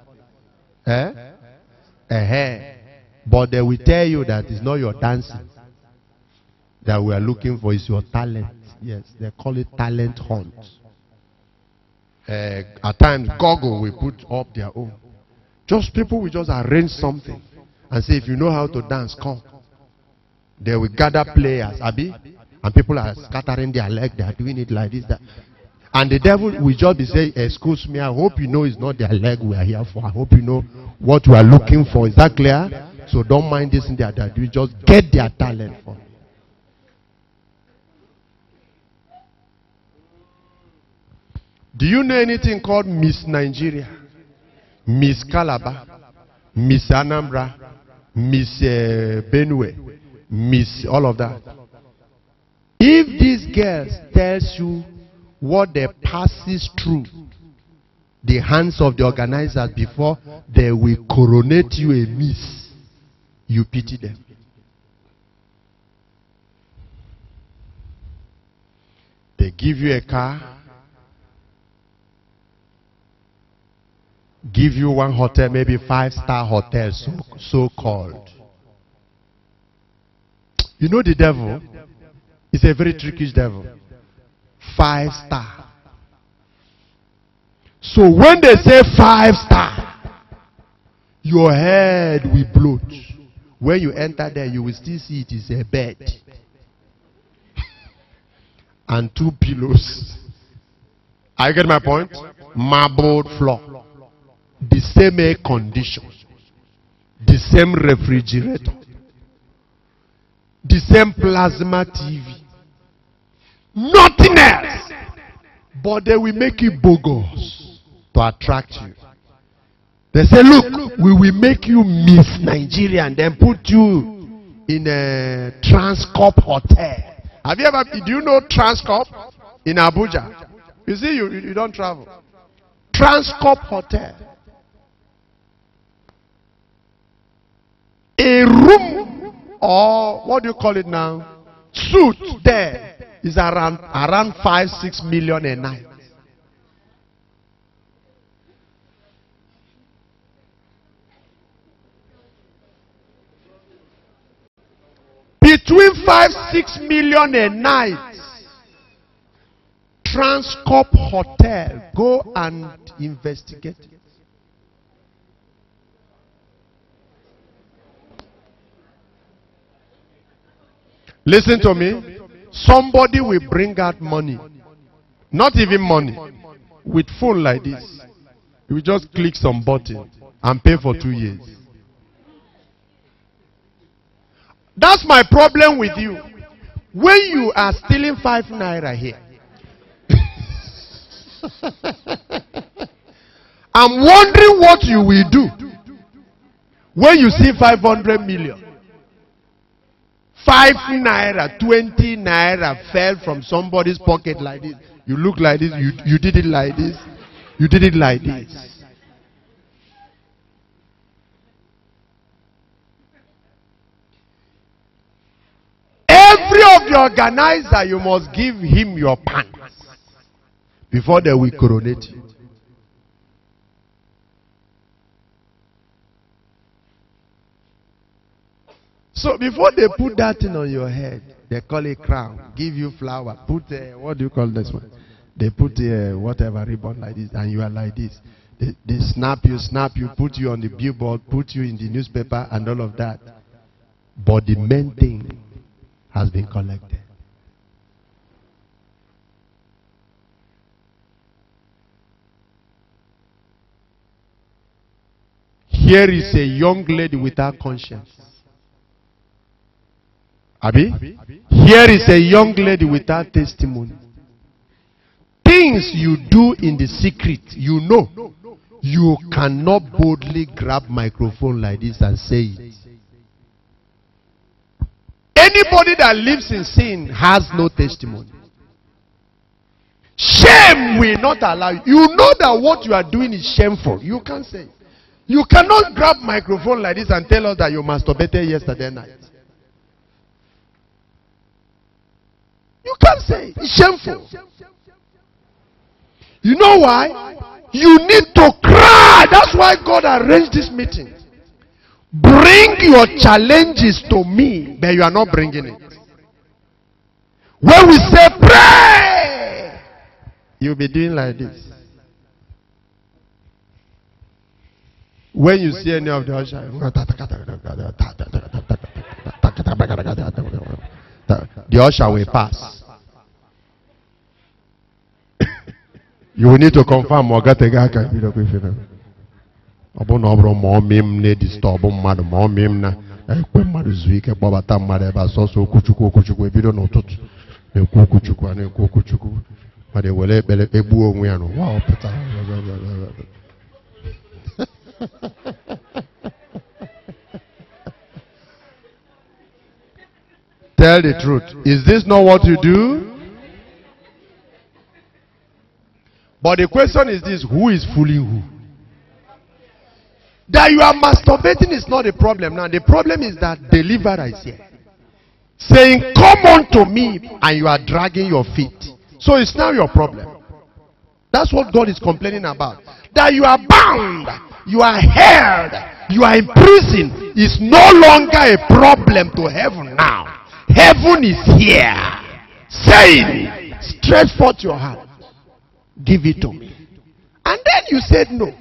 But they will tell you that it's not your dancing that we are looking for, it's your talent. Yes, they call it talent hunt. At times, Google will put up their own. Just people will just arrange something and say, if you know how to dance, come. They will gather players, Abi, and people are scattering their leg. They are doing it like this, that. And the devil will just be saying, excuse me, I hope you know it's not their leg we are here for. I hope you know what we are looking for. Is that clear? So don't mind this and that. You just get their talent for me. Do you know anything called Miss Nigeria? Miss Calabar? Miss Anambra? Miss Benue? Miss all of that? If these girls tells you what they passes through the hands of the organizers before they will coronate you a miss, you pity them. They give you a car, give you one hotel, maybe 5-star hotel, so called. You know the devil? It's a very tricky devil. 5-star. So when they say 5-star, your head will bloat. When you enter there, you will still see it is a bed and 2 pillows. I get my point? Marbled floor. The same air condition. The same refrigerator. The same plasma TV. Nothing else. But they will make you bogus to attract you. They say, look, we will make you Miss Nigeria and then put you in a Transcorp hotel. Have you ever, do you know Transcorp in Abuja? You see, you don't travel. Transcorp hotel. A room, or what do you call it now? Suit there is around 5-6 million a night. Between 5-6 million a night. Transcorp Hotel. Go and investigate it. Listen to me. Somebody will bring out money. Not even money. With phone like this. You will just click some button and pay for 2 years. That's my problem with you. When you are stealing 5 naira here, I'm wondering what you will do when you see 500 million. 5 naira, 20 naira fell from somebody's pocket like this. You look like this, you did it like this, you did it like this. Every of your organizer, you must give him your pants before they will coronate you. So before they put that thing on your head, they call it crown, give you flower, put what do you call this one? They put whatever ribbon like this, and you are like this. They snap you, put you on the billboard, put you in the newspaper, and all of that. But the main thing has been collected. Here is a young lady without conscience. Abi? Here is a young lady without testimony. Things you do in the secret, you know. You cannot boldly grab microphone like this and say it. Anybody that lives in sin has no testimony. Shame will not allow you. You know that what you are doing is shameful. You can't say it. You cannot grab microphone like this and tell us that you masturbated yesterday night. You can't say it. It's shameful. You know why? You need to cry. That's why God arranged this meeting. Bring your challenges to me, but you are not bringing it. When we say pray, you'll be doing like this. When you see any of the usher, the usher will pass. You will need to confirm or get a guy. Disturb na ekwe mmadụ zuo ike kpọbata mmadụ ebe asọsọ okwuchukwu ebido n'ụtụtụ na-ekwu okwuchukwu na-ekwu okwuchukwu mmadụ ewere ekpere egbuo onwe ya n'ụwa ọpụta. Tell the truth. Is this not what you do? But the question is this: who is fooling who? That you are masturbating is not the problem. Now the problem is that deliverer is here, saying, "Come unto me," and you are dragging your feet. So it's now your problem. That's what God is complaining about. That you are bound, you are held, you are in prison. Is no longer a problem to heaven now. Heaven is here, saying, "Stretch forth your hand, give it to me." And then you said no.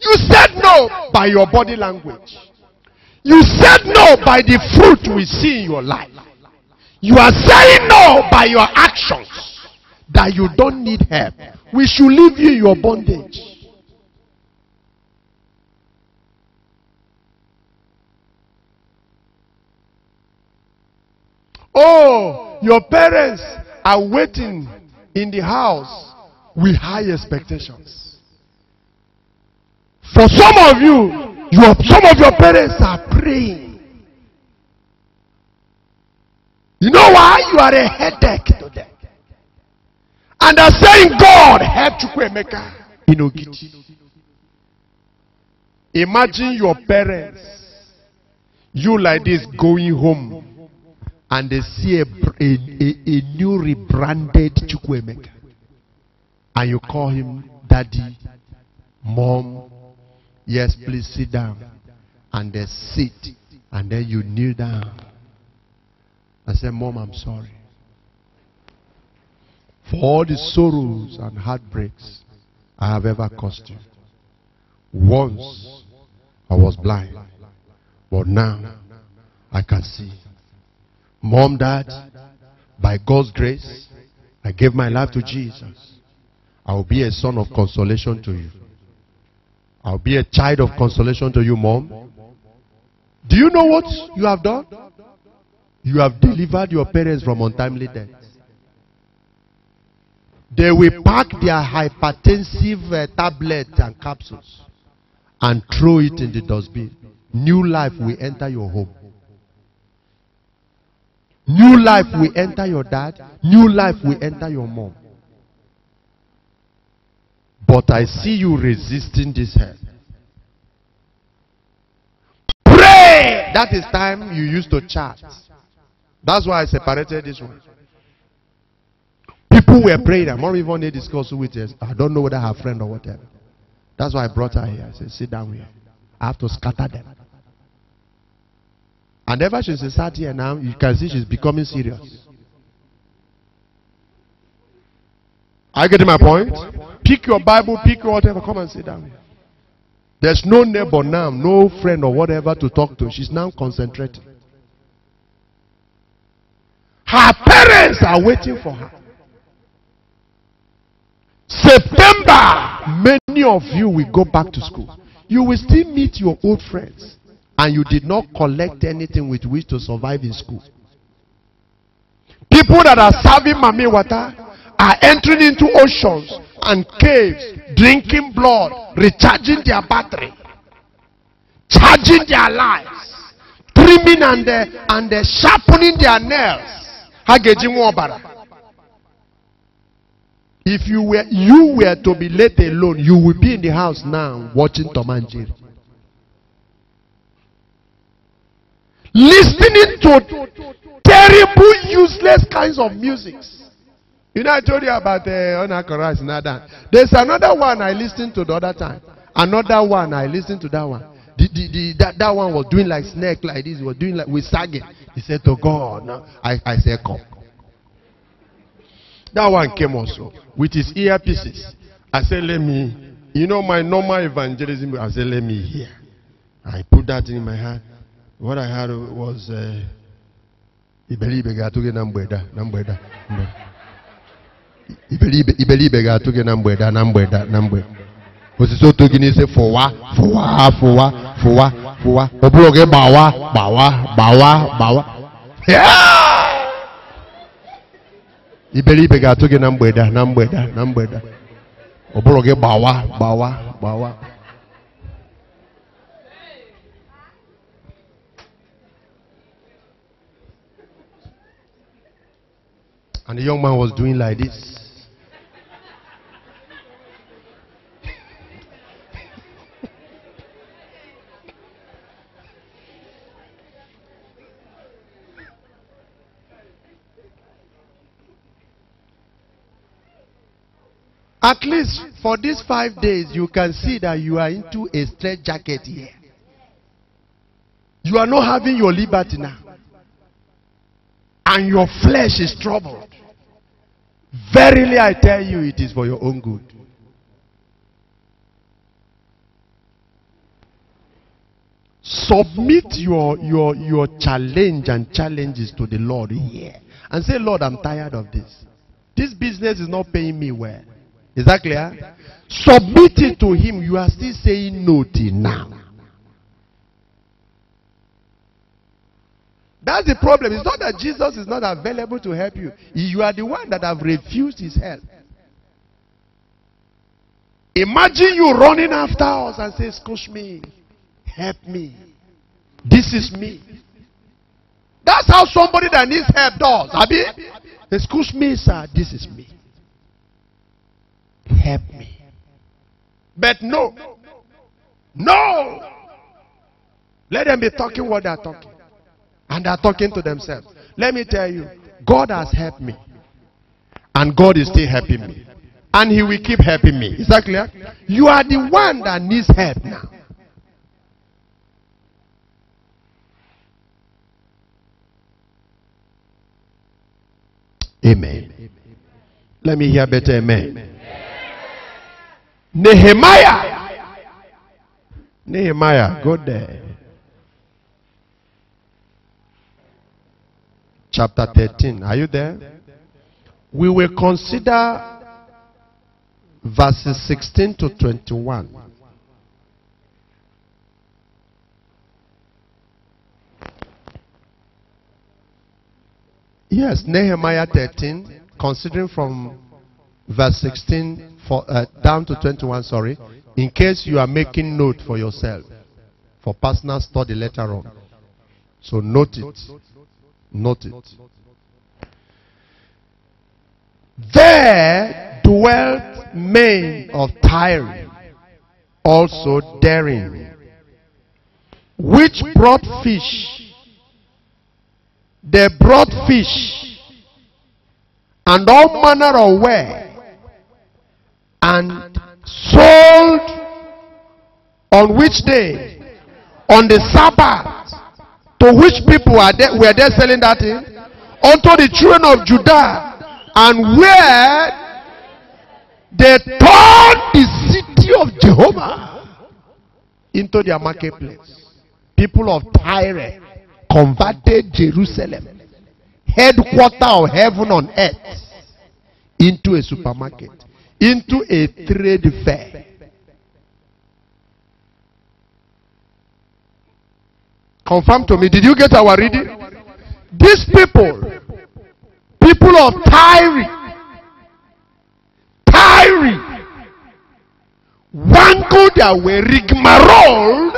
You said no by your body language. You said no by the fruit we see in your life. You are saying no by your actions. That you don't need help. We should leave you in your bondage. Oh, your parents are waiting in the house with high expectations. For some of you, some of your parents are praying. You know why? You are a headache to them. And they're saying, "God, help Chukwuemeka Inogiti." Imagine your parents, you like this, going home, and they see a new rebranded Chukwuemeka. And you call him Daddy, Mom. Yes, please sit down. And they sit And then you kneel down and say, Mom, I'm sorry for all the sorrows and heartbreaks I have ever caused you. Once I was blind, but now I can see. Mom, Dad, by God's grace, I gave my life to Jesus. I will be a son of consolation to you. I will be a child of consolation to you, Mom. Do you know what you have done? You have delivered your parents from untimely death. They will pack their hypertensive tablets and capsules and throw it in the dustbin. New life will enter your home. New life will enter your dad. New life will enter your mom. But I see you resisting this help. Pray! That is time you used to chat. That's why I separated this one. People were praying. I'm not even need to discuss with us. I don't know whether I have a friend or whatever. That's why I brought her here. I said, sit down here. I have to scatter them. And ever since she sat here now, you can see she's becoming serious. Are you getting my point? Pick your Bible, pick your whatever. Come and sit down here. There's no neighbor now, no friend or whatever to talk to. She's now concentrating. Her parents are waiting for her. September, many of you will go back to school. You will still meet your old friends. And you did not collect anything with which to survive in school. People that are serving Mami water are entering into oceans and caves, drinking blood, recharging their battery, charging their lives, trimming and sharpening their nails. If you were to be let alone, you will be in the house now watching Tom and Jerry. Listening to terrible, useless kinds of music. You know, I told you about Onakoras Nada. There's another one I listened to the other time. Another one I listened to that one. That one was doing like snake like this. He was doing like with sagging. He said to God, no. I said, come. That one came also with his earpieces. I said, let me, you know, my normal evangelism. I said, let me hear. I put that in my hand. What I had was Ibelibe gatuge nambweda. Ibelibe gatuge nambweda. Osiso tugini se fowa. Obuloge bawa. Yeah! Ibelibe gatuge nambweda. Obuloge bawa. And the young man was doing like this. At least for these 5 days, you can see that you are into a straight jacket here. You are not having your liberty now. And your flesh is troubled. Verily I tell you, it is for your own good. Submit your challenge and challenges to the Lord here. And say, Lord, I'm tired of this. This business is not paying me well. Is that clear? Submit it to Him. You are still saying no till now. That's the problem. It's not that Jesus is not available to help you. You are the one that have refused His help. Imagine you running after us and say, excuse me, help me. This is me. That's how somebody that needs help does. Abi? Excuse me, sir, this is me. Help me. But no. Let them be talking what they are talking. And they are talking to themselves. Let me tell you, God has helped me. And God is still helping me. And He will keep helping me. Is that clear? You are the one that needs help now. Amen. Let me hear better amen. Nehemiah, go there. Chapter 13. Are you there? We will consider verses 16 to 21. Yes, Nehemiah 13, considering from verse 16 down to 21, sorry, in case you are making note for yourself, for personal study later on. So note it. Note it. There dwelt men of Tyre, also daring, which brought fish. They brought fish and all manner of ware, and sold on which day? On the Sabbath. To which people were they selling that in? Unto the children of Judah. And where they turned the city of Jehovah into their marketplace. People of Tyre converted Jerusalem, headquarter of heaven on earth, into a supermarket, into a trade fair. Confirm to me, did you get our reading? These people of Tyre, wangled their way, rigmarolled,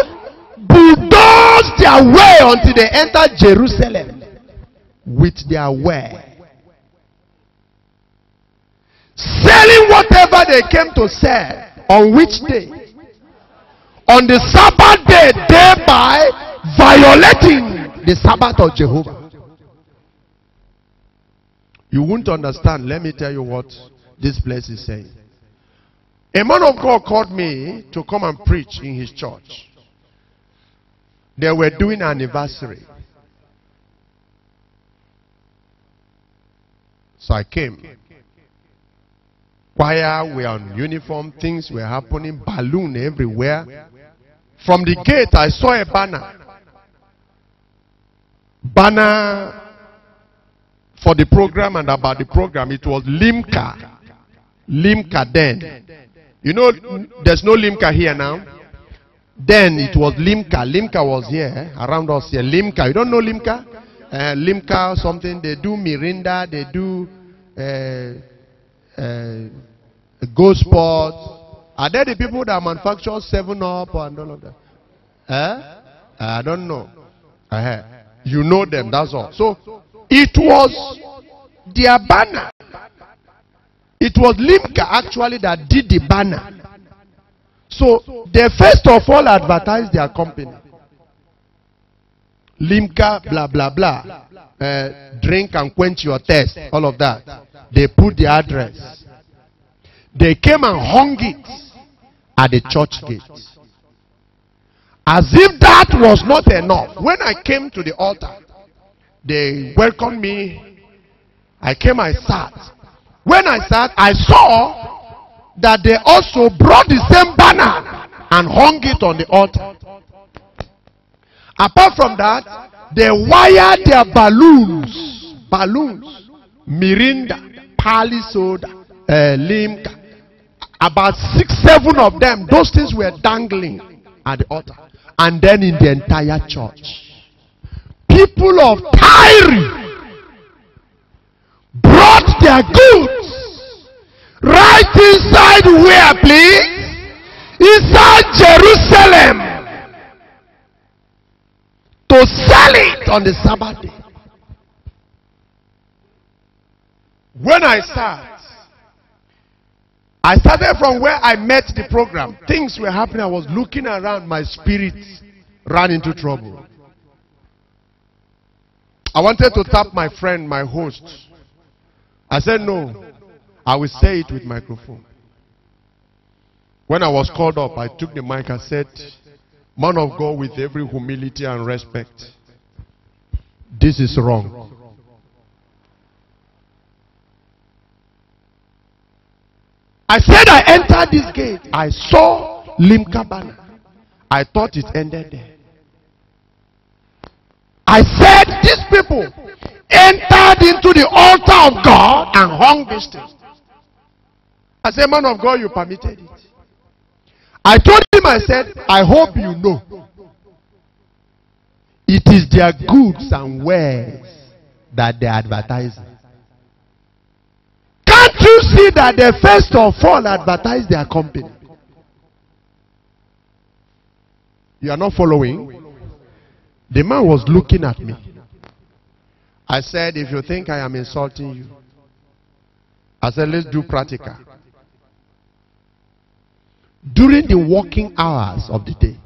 bulldozed their way until they entered Jerusalem with their ware, selling whatever they came to sell. On which day? On the Sabbath day, thereby violating the Sabbath of Jehovah. You won't understand. Let me tell you what this place is saying. A man of God called me to come and preach in his church. They were doing an anniversary. So I came. Choir were on uniform, things were happening, balloon everywhere. From the gate I saw a banner. Banner for the program and about the program. It was Limca. Limca then. You know, there's no Limca here now. Then it was Limca. Limca was here, around us here. Limca. You don't know Limca? Limca or something. They do Mirinda. They do Go Sports. Are they the people that manufacture 7-Up and all of that? I don't know. You know them, that's all. So, it was their banner. It was Limca actually that did the banner. So, they first of all advertised their company. Limca, blah, blah, blah. Drink and quench your thirst. All of that. They put the address. They came and hung it at the church gate. As if that was not enough. When I came to the altar, they welcomed me. I came, I sat. When I sat, I saw that they also brought the same banner and hung it on the altar. Apart from that, they wired their balloons. Balloons. Mirinda, Pali Soda, Limca. About 6-7 of them, those things were dangling at the altar. And then in the entire church, people of Tyre brought their goods right inside where, please? Inside Jerusalem, to sell it on the Sabbath day. When I started from where I met the program. Things were happening. I was looking around. My spirit ran into trouble. I wanted to tap my friend, my host. I said, no, I will say it with microphone. When I was called up, I took the mic and said, man of God, with every humility and respect, this is wrong. I said I entered this gate. I saw Limca banner. I thought it ended there. I said these people entered into the altar of God and hung this thing. I said, man of God, you permitted it. I told him, I said, I hope you know. It is their goods and wares that they are advertising. Can't you see that they first of all advertise their company? You are not following? The man was looking at me. I said, if you think I am insulting you, I said, let's do practical. During the working hours of the day,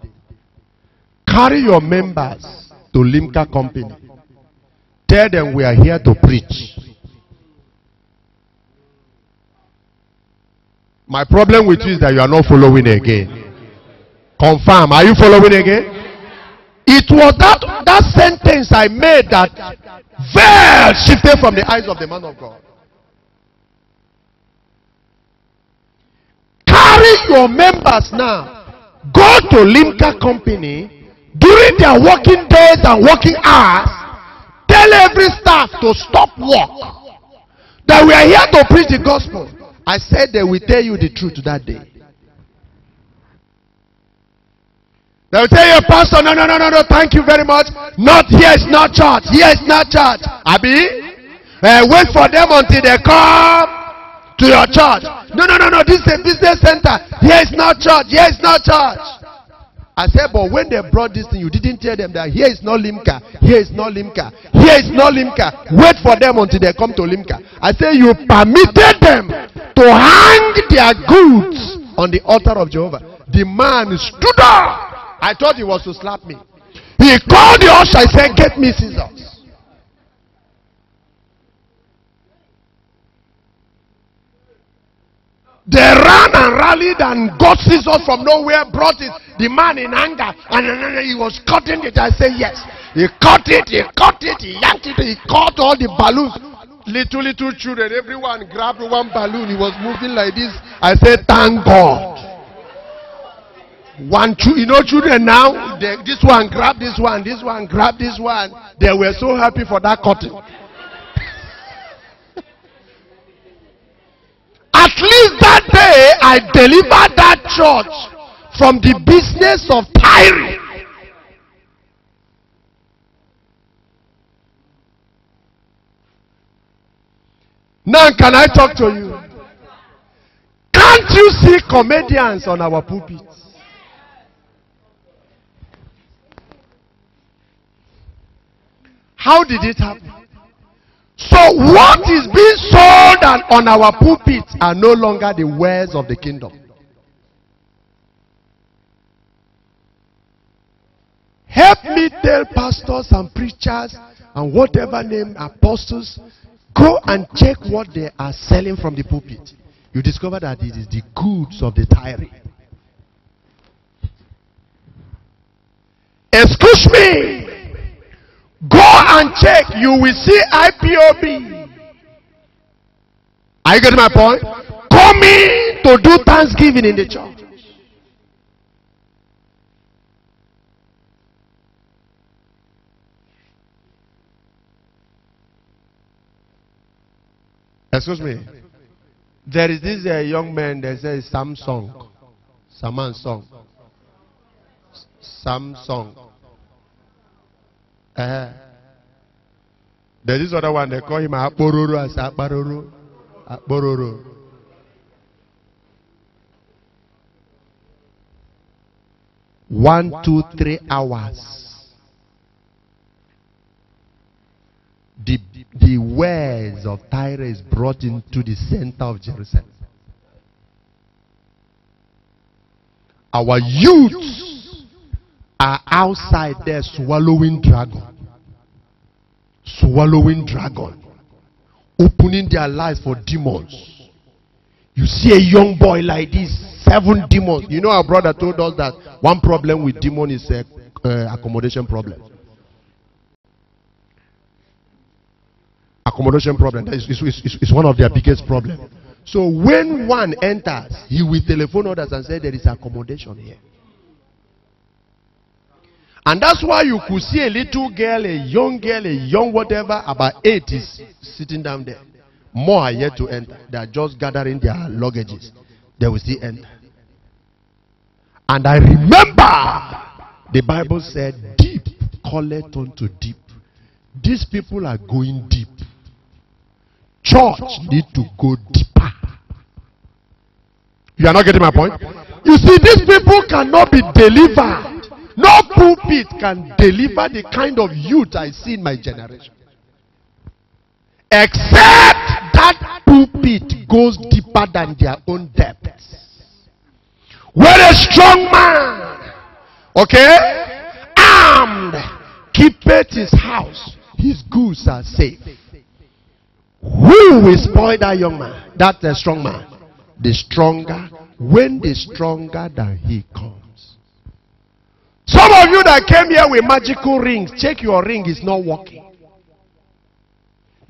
carry your members to Limca company. Tell them we are here to preach. My problem with you is that you are not following again. Confirm. Are you following again? It was that sentence I made that veil shifted from the eyes of the man of God. Carry your members now. Go to Limca company during their working days and working hours. Tell every staff to stop work. That we are here to preach the gospel. I said they will tell you the truth that day. They will tell you, Pastor, no, thank you very much. Not here is not church. Here is not church. Abi, wait for them until they come to your church. No, this is a business center. Here is not church. Here is not church. I said, but when they brought this thing, you didn't tell them that here is not Limca. Here is not Limca. Here is not Limca. Wait for them until they come to Limca. I said, you permitted them to hang their goods on the altar of Jehovah. The man stood up. I thought he was to slap me. He called the usher. I said, get me scissors. They ran and rallied and got scissors from nowhere, brought it. The man in anger, and he was cutting it. I said, yes. He cut it, he yanked it, he cut all the balloons. Little children, everyone grabbed one balloon. He was moving like this. I said, thank God. Children now, this one grabbed this one, this one grabbed this one. They were so happy for that cutting. At least that day, I delivered that church from the business of tiring. Now, can I talk to you? Can't you see comedians on our pulpits? How did it happen? So what is being sold on our pulpits are no longer the wares of the kingdom. Help me tell pastors and preachers and whatever name apostles, go and check what they are selling from the pulpit. You discover that it is the goods of the tiring. Excuse me. Go and check. You will see IPOB. Are you getting my point? Coming to do Thanksgiving in the church. Excuse me. There is this young man that says Samsung. There is other one, they call him Akpororo as Akpororo. One, 2, 3 hours. The wares of Tyre is brought into the center of Jerusalem. Our youths are outside there swallowing dragon. Opening their lives for demons. You see a young boy like this, 7 demons. You know, our brother told us that one problem with demon is accommodation problem. Accommodation problem. That is one of their biggest problems. So when one enters, he will telephone others and say there is accommodation here. And that's why you could see a little girl, a young whatever, about 8 is sitting down there. More are yet to enter. They are just gathering their luggages. They will still enter. And I remember the Bible said, deep calleth unto deep. These people are going deep. Church need to go deeper. You are not getting my point? You see, these people cannot be delivered. No pulpit can deliver the kind of youth I see in my generation. Except that pulpit goes deeper than their own depths. Where a strong man, okay, armed, keepeth his house, his goods are safe. Who will spoil that young man? That's a strong man. The stronger, when the stronger than he comes. Some of you that came here with magical rings, check your ring is not working.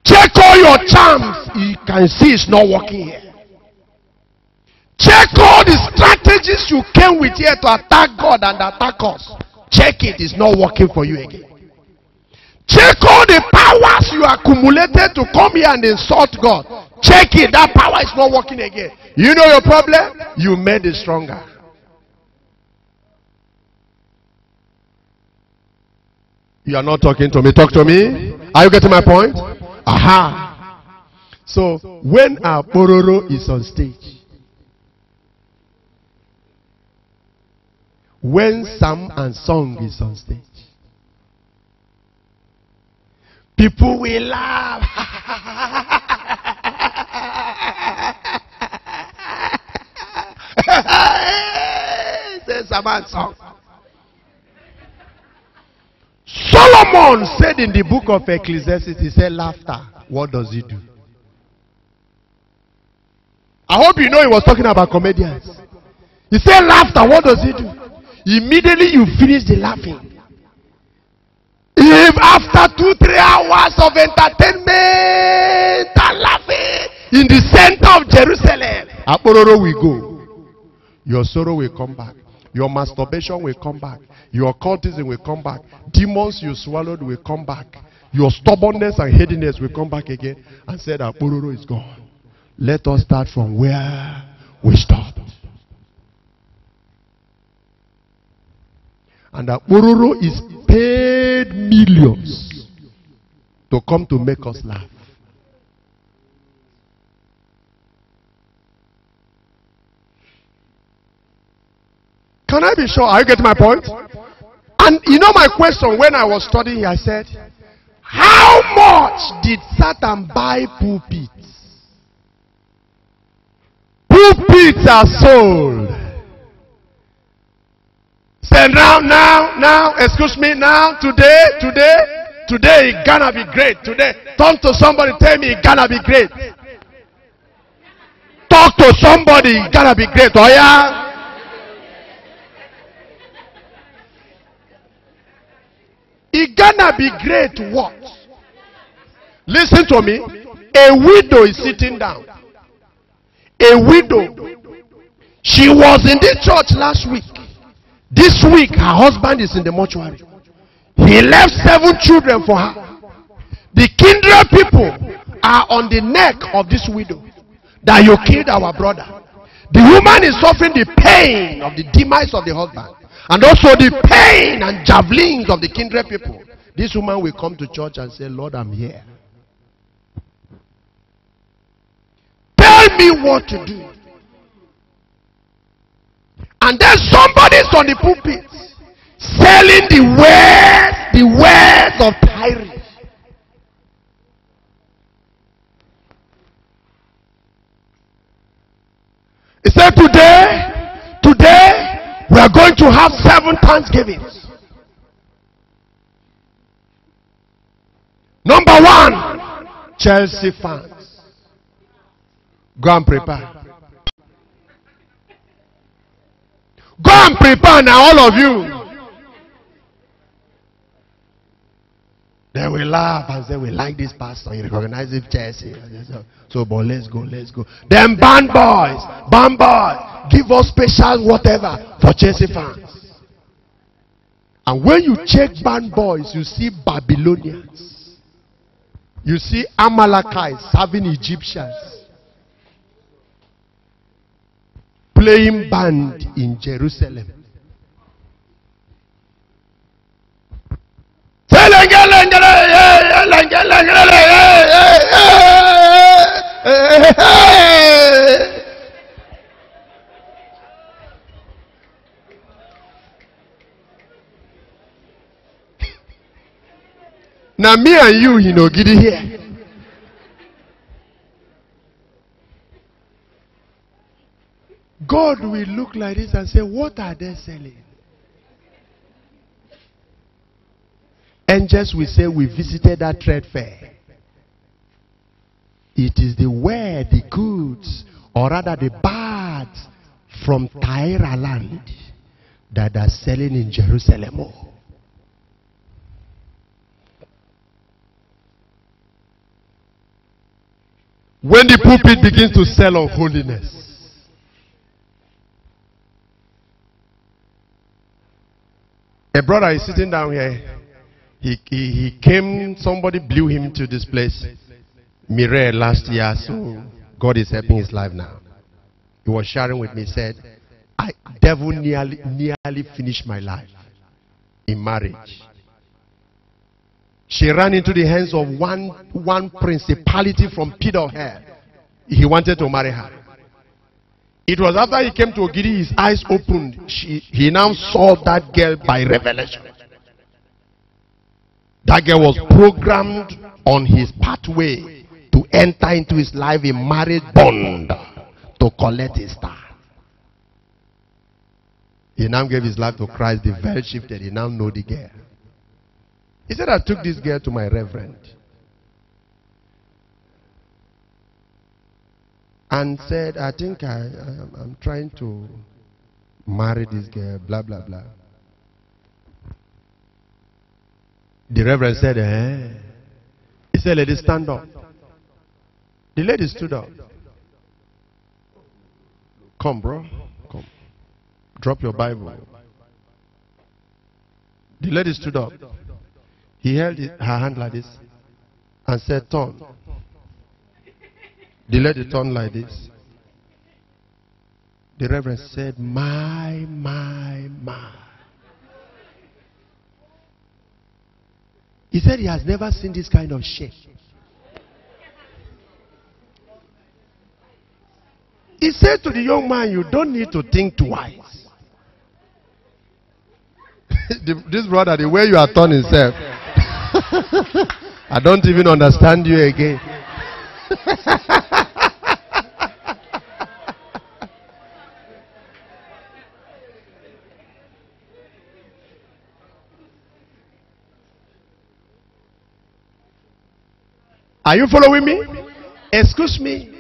Check all your charms, you can see it's not working here. Check all the strategies you came with here to attack God and attack us. Check it, it's not working for you again. Check all the powers you accumulated to come here and insult God. Check it, that power is not working again. You know your problem? You made it stronger. You are not talking to me. Talk to me. Are you getting my point? Aha. So, when our Bororo is on stage, when Psalm and Song is on stage, people will laugh. Say Psalm and Song. Solomon said in the book of Ecclesiastes, he said, laughter, what does it do? I hope you know he was talking about comedians. He said, laughter, what does it do? Immediately you finish the laughing. If after 2-3 hours of entertainment and laughing in the center of Jerusalem, Apororo will go. Your sorrow will come back. Your masturbation will come back. Your occultism will come back. Demons you swallowed will come back. Your stubbornness and headiness will come back again. And said, Apororo is gone. Let us start from where we stopped. And Apororo is paid millions to come to make us laugh. Can I be sure? Are you getting my point? And you know my question when I was studying, I said, how much did Satan buy pulpits? Pulpits are sold. Say now, excuse me, now, today, it's gonna be great. Today, turn to somebody, tell me it's gonna be great. Talk to somebody, it's gonna be great. Oh yeah? It's gonna be great what? Listen to me. A widow is sitting down. A widow. She was in this church last week. This week her husband is in the mortuary. He left 7 children for her. The kindred people are on the neck of this widow. That you killed our brother. The woman is suffering the pain of the demise of the husband. And also the pain and javelins of the kindred people. This woman will come to church and say, Lord, I'm here. Tell me what to do. And then somebody's on the pulpit selling the words of Tyre. He said, today, we are going to have 7 Thanksgivings. Number 1, Chelsea fans. Go and prepare. Go and prepare now, all of you. They will laugh and say, we like this pastor. He recognizes him, Chelsea. So, but let's go, let's go. Then band boys, give us special whatever for Chelsea fans. And when you check band boys, you see Babylonians. You see Amalekites serving Egyptians. Playing band in Jerusalem. Now me and you know, get it here. God will look like this and say, what are they selling? Angels will say, we visited that trade fair. It is the word, the goods, or rather the birds from Tyre land that are selling in Jerusalem. When the pulpit begins to sell on holiness, a brother is sitting down here. He came, somebody blew him to this place, Mire, last year. So God is helping his life now. He was sharing with me, said, devil nearly finished my life in marriage. She ran into the hands of one principality from pit of hell. He wanted to marry her. It was after he came to Ogidi, his eyes opened. He now saw that girl by revelation. That girl was programmed on his pathway to enter into his life in marriage bond to collect his star. He now gave his life to Christ. The veil shifted. He now know the girl. He said, I took this girl to my reverend and said, I think I'm trying to marry this girl, blah, blah, blah. The reverend said, He said, lady, stand up. The lady stood up. Come, bro. Come. Drop your Bible. The lady stood up. He held her hand like this and said, turn. The lady turned like this. The reverend said, my. He said he has never seen this kind of shape. He said to the young man, you don't need to think twice. This brother, the way you are turning himself, I don't even understand you again. Are you following me? Excuse me.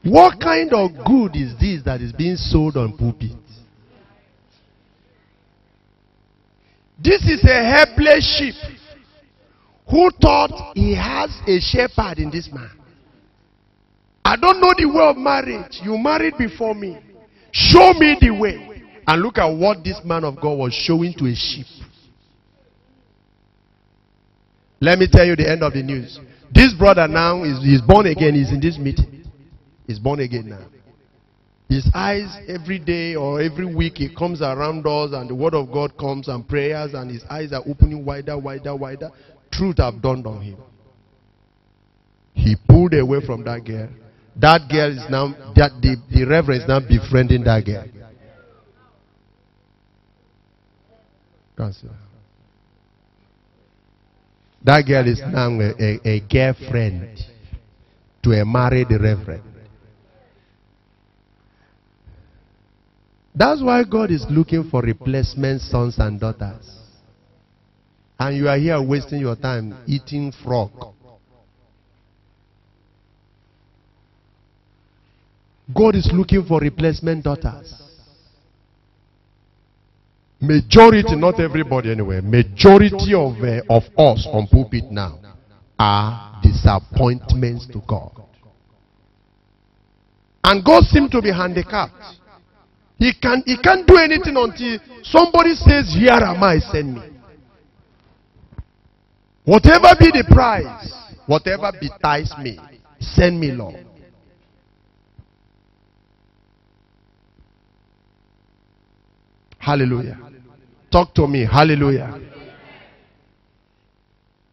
What kind of good is this that is being sold on pulpit? This is a helpless sheep who thought he has a shepherd in this man. I don't know the way of marriage. You married before me. Show me the way. And look at what this man of God was showing to a sheep. Let me tell you the end of the news. This brother now is born again. He's in this meeting. He's born again now. His eyes every day or every week he comes around us and the word of God comes and prayers and his eyes are opening wider, wider, wider. Truth have dawned on him. He pulled away from that girl. That girl is now, the reverend is now befriending that girl. That girl is now a girlfriend to a married reverend. That's why God is looking for replacement sons and daughters. And you are here wasting your time eating frog. God is looking for replacement daughters. Majority, not everybody anyway, majority of us on pulpit now are disappointments to God. And God seems to be handicapped. He can't do anything until somebody says, here am I, send me. Whatever be the price, whatever betides me, send me, Lord. Hallelujah. Talk to me. Hallelujah.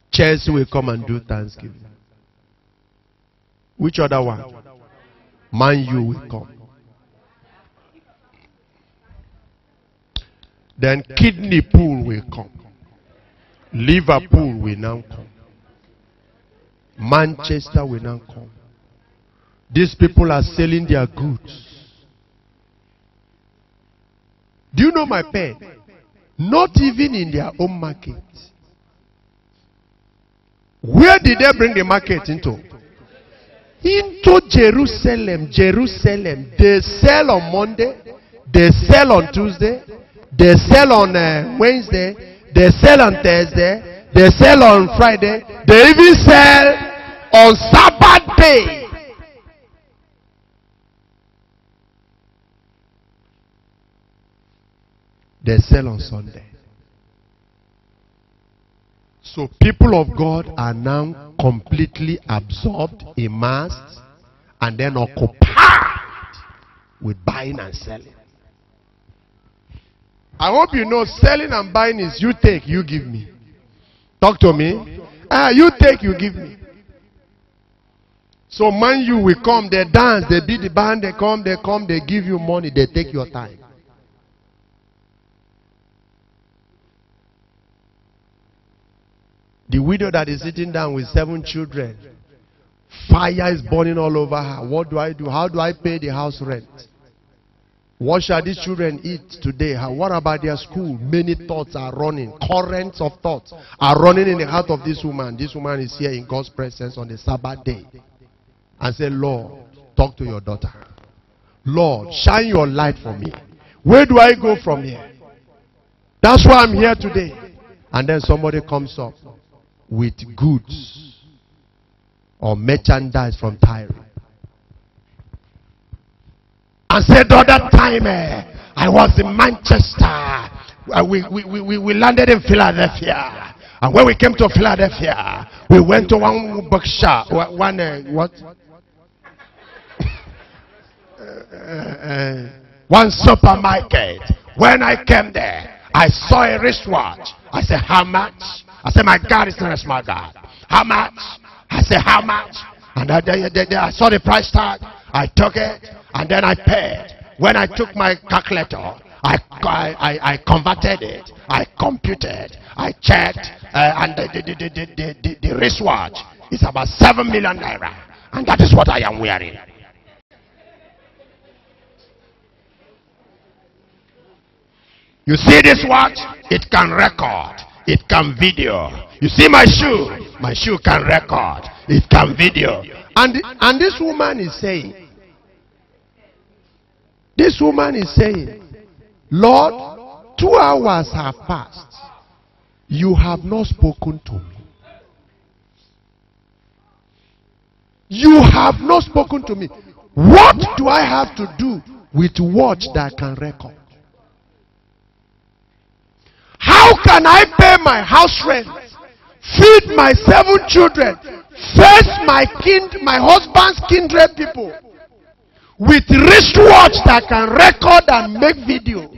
Chelsea will come and do Thanksgiving. Which other one? Man U will come. Then Kidney Pool will come. Liverpool will now come. Manchester will now come. These people are selling their goods. Do you know my pen? Not even in their own market. Where did they bring the market into? Into Jerusalem. Jerusalem. They sell on Monday. They sell on Tuesday. They sell on Wednesday. They sell on Thursday. They sell on Friday. They even sell on Sabbath day. They sell on Sunday. So people of God are now completely absorbed, immersed, and then occupied with buying and selling. I hope you know selling and buying is you take, you give me. Talk to me. You take, you give me. So Man U will come, they dance, they beat the band, they come, they give you money, they take your time. The widow that is sitting down with 7 children, fire is burning all over her. What do I do? How do I pay the house rent? What shall these children eat today? What about their school? Many thoughts are running. Currents of thoughts are running in the heart of this woman. This woman is here in God's presence on the Sabbath day. And say, Lord, talk to your daughter. Lord, shine your light for me. Where do I go from here? That's why I'm here today. And then somebody comes up with goods or merchandise from Tyre. And said the other time I was in Manchester. We landed in Philadelphia. And when we came to Philadelphia, we went to one bookshop. One supermarket. When I came there, I saw a wristwatch. I said, how much? I said, my God is not a small God. How much? I said, how much? And I saw the price tag. I took it, and then I paid. When I took my calculator, I converted it. I computed. I checked, and the wristwatch is about 7 million naira. And that is what I am wearing. You see this watch? It can record. It can video. You see my shoe? My shoe can record. It can video. And this woman is saying, Lord, 2 hours have passed. You have not spoken to me. You have not spoken to me. What do I have to do with watch that can record? How can I pay my house rent, feed my 7 children, face my husband's kindred people with wristwatch that can record and make video?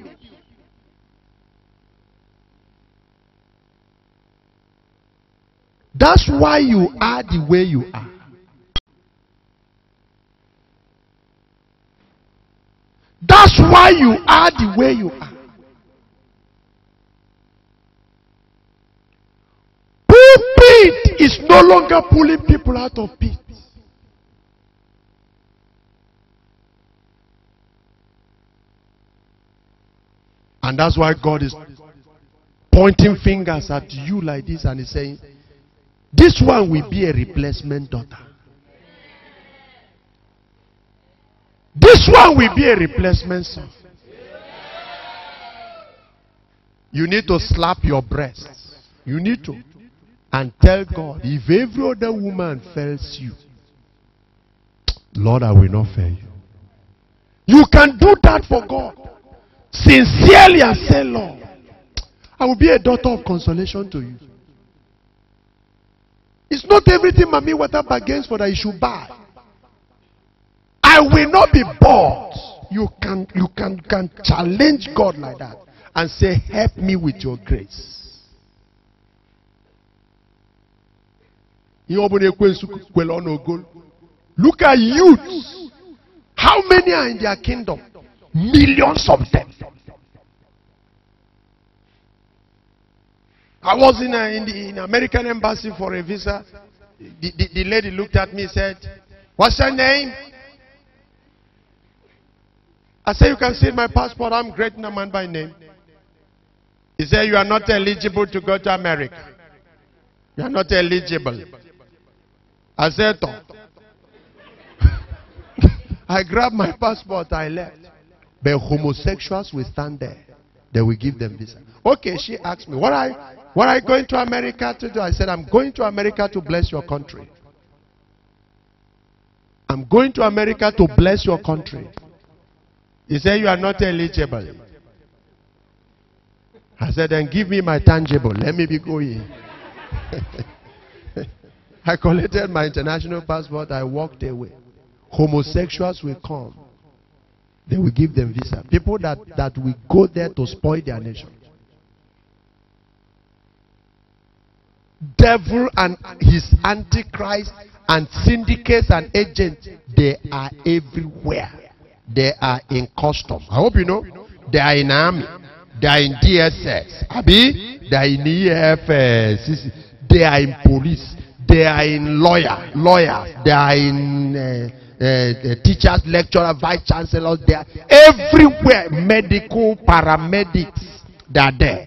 That's why you are the way you are. That's why you are the way you are. Pulpit is no longer pulling people out of pit. And that's why God is pointing fingers at you like this and he's saying, this one will be a replacement daughter. This one will be a replacement son. You need to slap your breast. You need to. And tell God, if every other woman fails you, Lord, I will not fail you. You can do that for God. Sincerely and say, Lord, I will be a daughter of consolation to you. It's not everything Mommy Water bargains for that you should buy. I will not be bought. You can challenge God like that and say, help me with your grace. Look at youths. How many are in their kingdom? Millions of them. I was in the American embassy for a visa. The lady looked at me and said, what's your name? I said, you can see my passport. I'm Great Nnamani by name. He said, you are not eligible to go to America. You are not eligible. I said, I grabbed my passport, I left. But homosexuals will stand there. They will give them visa. Okay, she asked me, what are you going to America to do? I said, I'm going to America to bless your country. I'm going to America to bless your country. He said, you are not eligible. I said, then give me my tangible. Let me be going. I collected my international passport. I walked away. Homosexuals will come. They will give them visa. People that will go there to spoil their nation. Devil and his antichrist and syndicates and agents, they are everywhere. They are in custom. I hope you know. They are in army. They are in DSS. Abi? They are in EFS. They are in police. They are in lawyers. They are in teachers, lecturers, vice chancellors. They are everywhere. Medical, paramedics. They are there.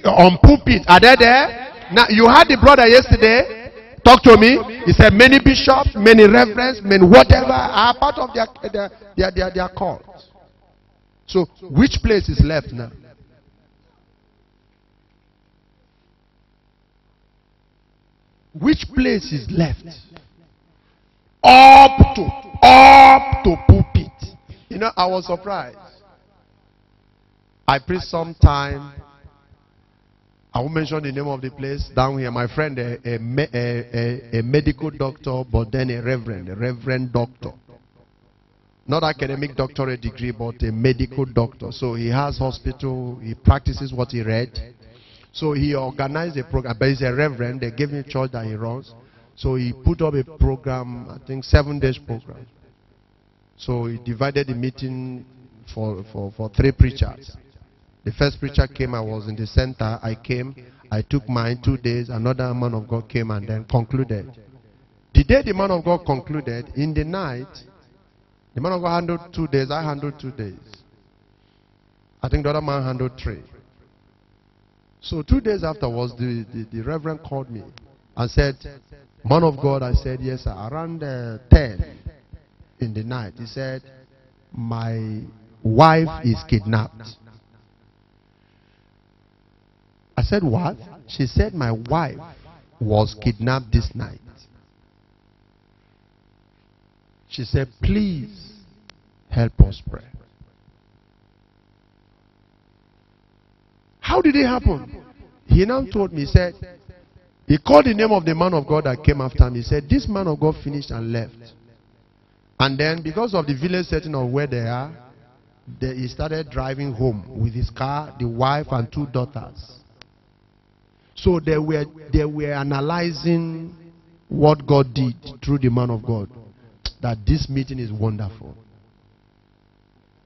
On pulpit. Are they there? Now, you had the brother yesterday talk to me. He said many bishops, many reverends, many whatever are part of their cult. So, which place is left now? Which place is left? Up to pulpit. You know, I was surprised. I preached sometime. I won't mention the name of the place down here. My friend, a medical doctor, but then a reverend doctor. Not academic doctorate degree, but a medical doctor. So he has hospital, he practices what he read. So he organized a program, but he's a reverend. They gave him a church that he runs. So he put up a program, I think 7 days program. So he divided the meeting for 3 preachers. The first preacher came, I was in the center. I came, I took mine 2 days. Another man of God came and then concluded. The day the man of God concluded, in the night, the man of God handled 2 days. I handled 2 days. I think the other man handled 3. So 2 days afterwards, the reverend called me and said, man of God, I said, yes, sir. Around 10 in the night, he said, my wife is kidnapped. I said, what? She said, my wife was kidnapped this night. She said, please help us pray. How did it happen? He now told me, he said, he called the name of the man of God that came after him. He said, this man of God finished and left. And then because of the village setting of where they are, he started driving home with his car, the wife and 2 daughters. So they were analyzing what God did through the man of God. That this meeting is wonderful.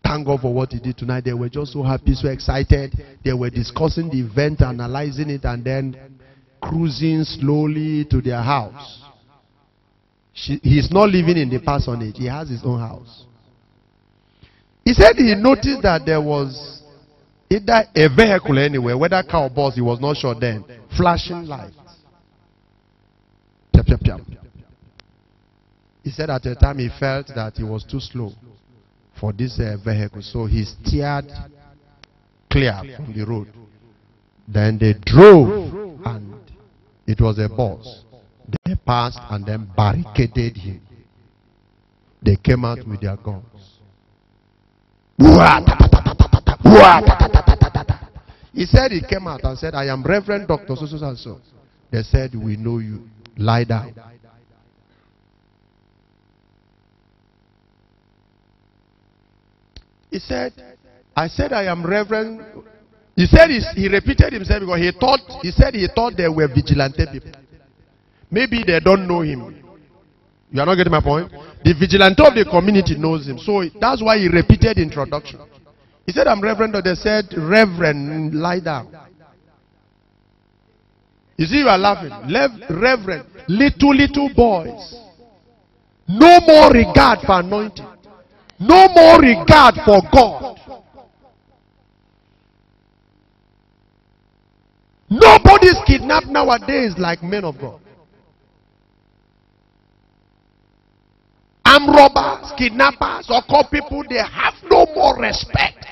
Thank God for what he did tonight. They were just so happy, so excited. They were discussing the event, analyzing it, and then cruising slowly to their house. He's not living in the parsonage. He has his own house. He said he noticed that there was either a vehicle anywhere, whether car or bus, he was not sure then, flashing lights. Piap, piap, piap. He said at the time he felt that he was too slow for this vehicle, so he steered clear from the road. Then they drove, and it was a bus. They passed and then barricaded him. They came out with their guns. He said he came out and said, I am Reverend Dr. So and so. They said, we know you. Lie down. He said, I said I am Reverend. He said he repeated himself because he said he thought they were vigilante people. Maybe they don't know him. You are not getting my point? The vigilante of the community knows him. So that's why he repeated the introduction. He said, I'm Reverend. They said, Reverend, lie down. You see, you are laughing. Reverend, little boys. No more regard for anointing. No more regard for God. Nobody's kidnapped nowadays like men of God. Armed robbers, kidnappers, occult people, they have no more respect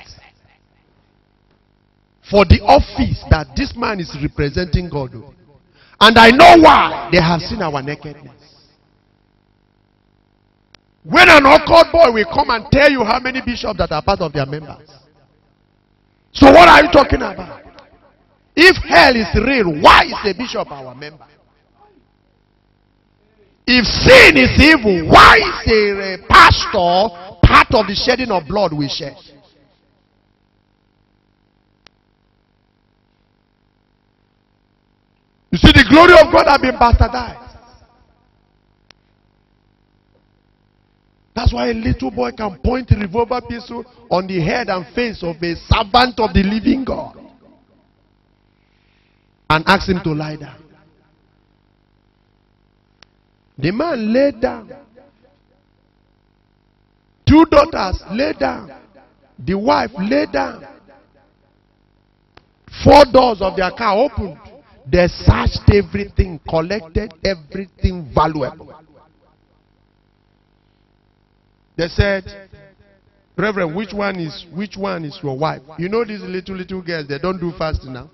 for the office that this man is representing God. And I know why. They have seen our nakedness. When an occult boy will come and tell you how many bishops that are part of their members. So what are you talking about? If hell is real, why is a bishop our member? If sin is evil, why is a pastor part of the shedding of blood we shed? You see, the glory of God has been bastardized. That's why a little boy can point a revolver pistol on the head and face of a servant of the living God and ask him to lie down. The man laid down. 2 daughters laid down. The wife laid down. 4 doors of their car opened. They searched everything, collected everything valuable. They said, Reverend, which one is your wife? You know these little girls, they don't do fasting now.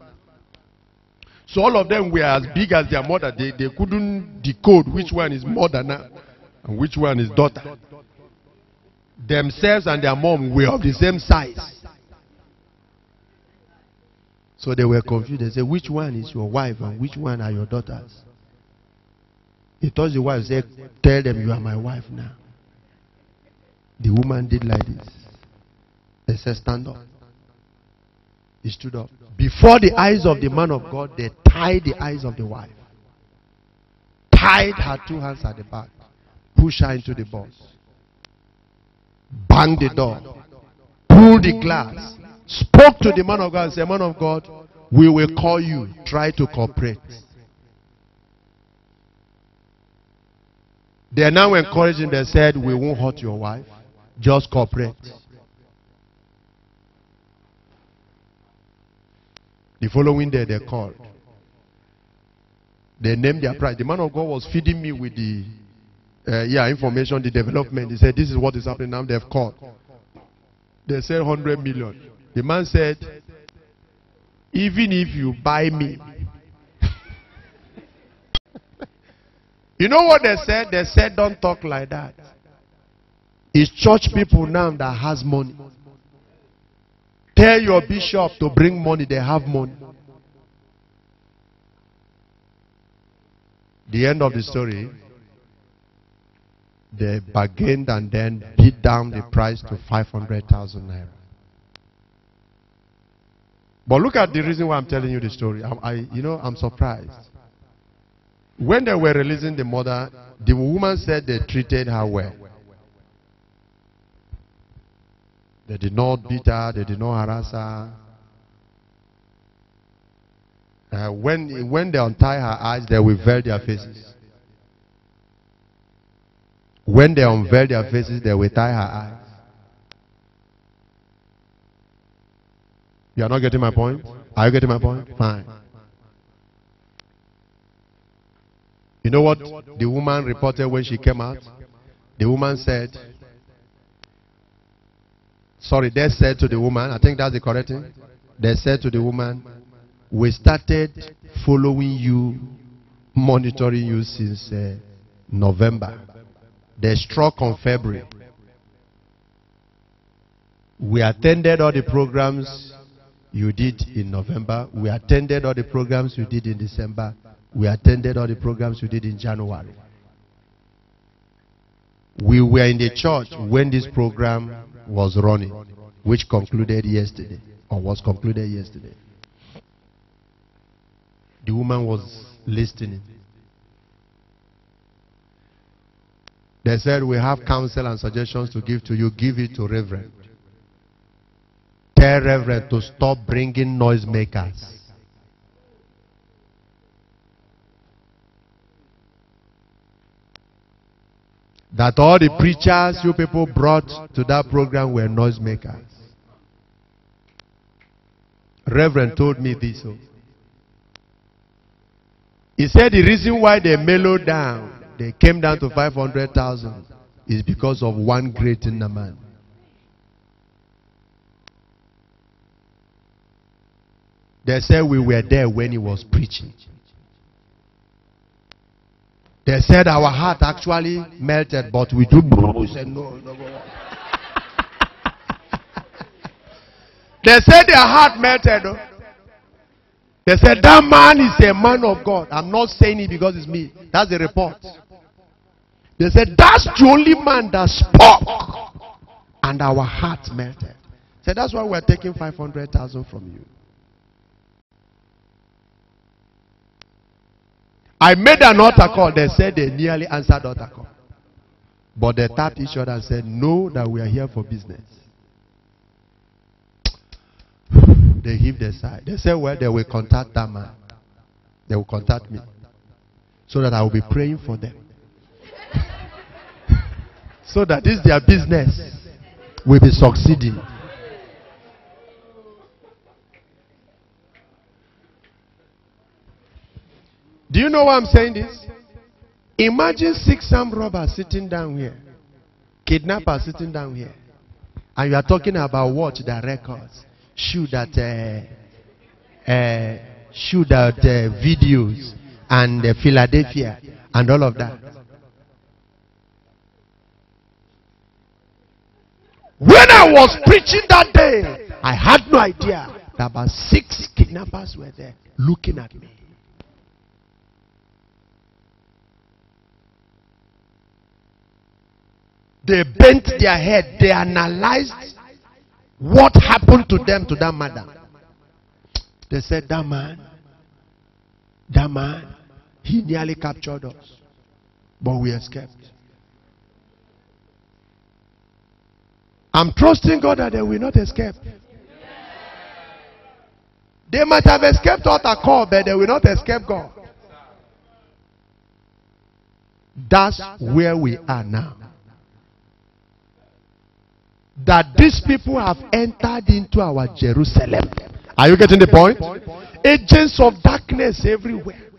So all of them were as big as their mother. They couldn't decode which one is mother now and which one is daughter. Themselves and their mom were of the same size. So they were confused. They said, which one is your wife and which one are your daughters? He told the wife, said, tell them you are my wife now. The woman did like this. They said, stand up. He stood up. Before the eyes of the man of God, they tied the eyes of the wife. Tied her 2 hands at the back. Pushed her into the bus. Banged the door. Pulled the glass. Spoke to the man of God and said, man of God, we will call you. Try to cooperate. They are now encouraging. They said, we won't hurt your wife. Just cooperate. The following day they called. They named their price. The man of God was feeding me with the information, the development. He said, this is what is happening now. They've called. They said 100 million. The man said, even if you buy me. You know what they said? They said, don't talk like that. It's church people now that has money. Tell your bishop to bring money. They have money. The end of the story, they bargained and then beat down the price to 500,000 naira. But look at the reason why I'm telling you the story. I'm surprised. When they were releasing the mother, the woman said they treated her well. They did not beat her. They did not harass her. When they untie her eyes, they will veil their faces. When they unveil their faces, they will tie her eyes. You are not getting my point? Are you getting my point? Fine. You know what the woman reported when she came out? The woman said, they said to the woman, I think that's the correct thing. They said to the woman, We started following you, monitoring you since November. They struck on February. We attended all the programs you did in November. We attended all the programs you did in December. We attended all the programs you did in January. We were in the church when this program was running, which concluded yesterday, or was concluded yesterday. The woman was listening. They said, we have counsel and suggestions to give to you. Give it to Reverend. Tell Reverend to stop bringing noisemakers. That all the preachers you people brought to that program were noisemakers. Reverend told me this. He said the reason why they mellowed down, they came down to 500,000, is because of one Great Nnamani. They said we were there when he was preaching. They said our heart actually melted, but we do. We said no. They said their heart melted. They said that man is a man of God. I'm not saying it because it's me. That's the report. They said that's the only man that spoke, and our heart melted. Said that's why we're taking 500,000 from you. I made an altar call. They said they nearly answered altar call. But they tapped each other and said, no, that we are here for business. They heaved their sigh. They said, well, they will contact that man. They will contact me. So that I will be praying for them. So that this their business will be succeeding. Do you know why I'm saying this? Imagine 6 armed robbers sitting down here. Kidnappers sitting down here. And you are talking about what? The records. Shoot at videos and Philadelphia and all of that. When I was preaching that day, I had no idea that about 6 kidnappers were there looking at me. They bent their head. They analyzed what happened to them, to that madam. They said, that man, he nearly captured us. But we escaped. I'm trusting God that they will not escape. They might have escaped altar call, but they will not escape God. That's where we are now. That these people have entered into our Jerusalem. Are you getting the point? Agents of darkness everywhere.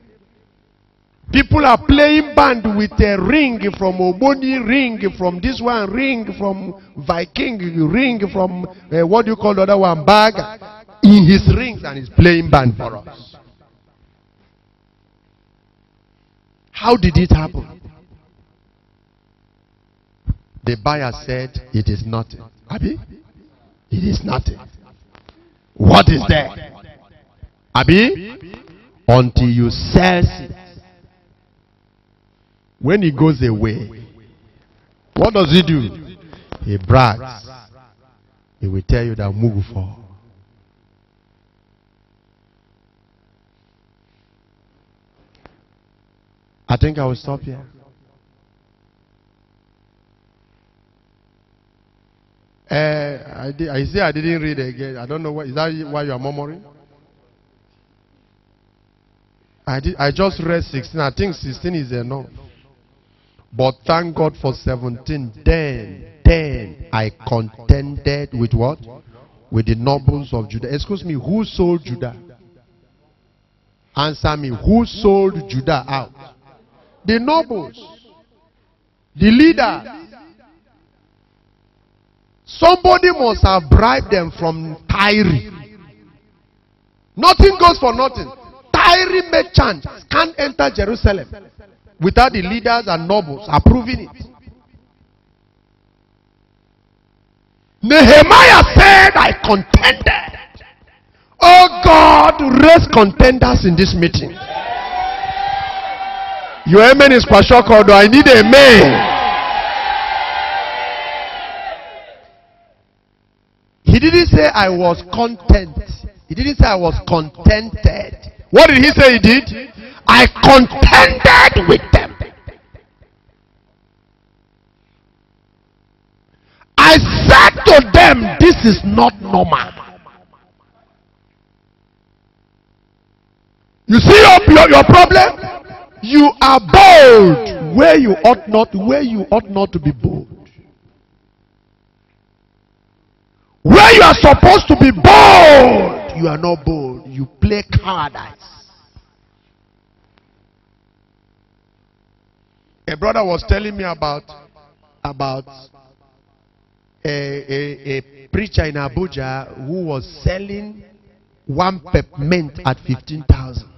People are playing band with a ring from Oboni, ring from this one, ring from Viking, ring from what do you call the other one, bag, in his rings, and he's playing band for us. How did it happen? The buyer said, it is nothing. Abi? It is nothing. What is there? Abi? Until you sell it. When he goes away, what does he do? He brags. He will tell you that move for. I think I will stop here. I say I didn't read it again. I don't know what is that why you are murmuring? I just read 16. I think 16 is enough. But thank God for 17. Then I contended with what? With the nobles of Judah. Excuse me, who sold Judah? Answer me, who sold Judah out? The nobles. The leader. Somebody must have bribed them from Tyre. Nothing goes for nothing. Tiring merchants can't enter Jerusalem without the leaders and nobles approving it. Nehemiah said, I contended. Oh God, raise contenders in this meeting. Your amen is kwashoko, do I need a amen? He didn't say I was content. He didn't say I was contented. What did he say he did? I contended with them. I said to them, this is not normal. You see your problem? You are bold where you ought not to be bold. Where you are supposed to be bold, you are not bold. You play cowardice. A brother was telling me about a preacher in Abuja who was selling one peppermint at 15,000.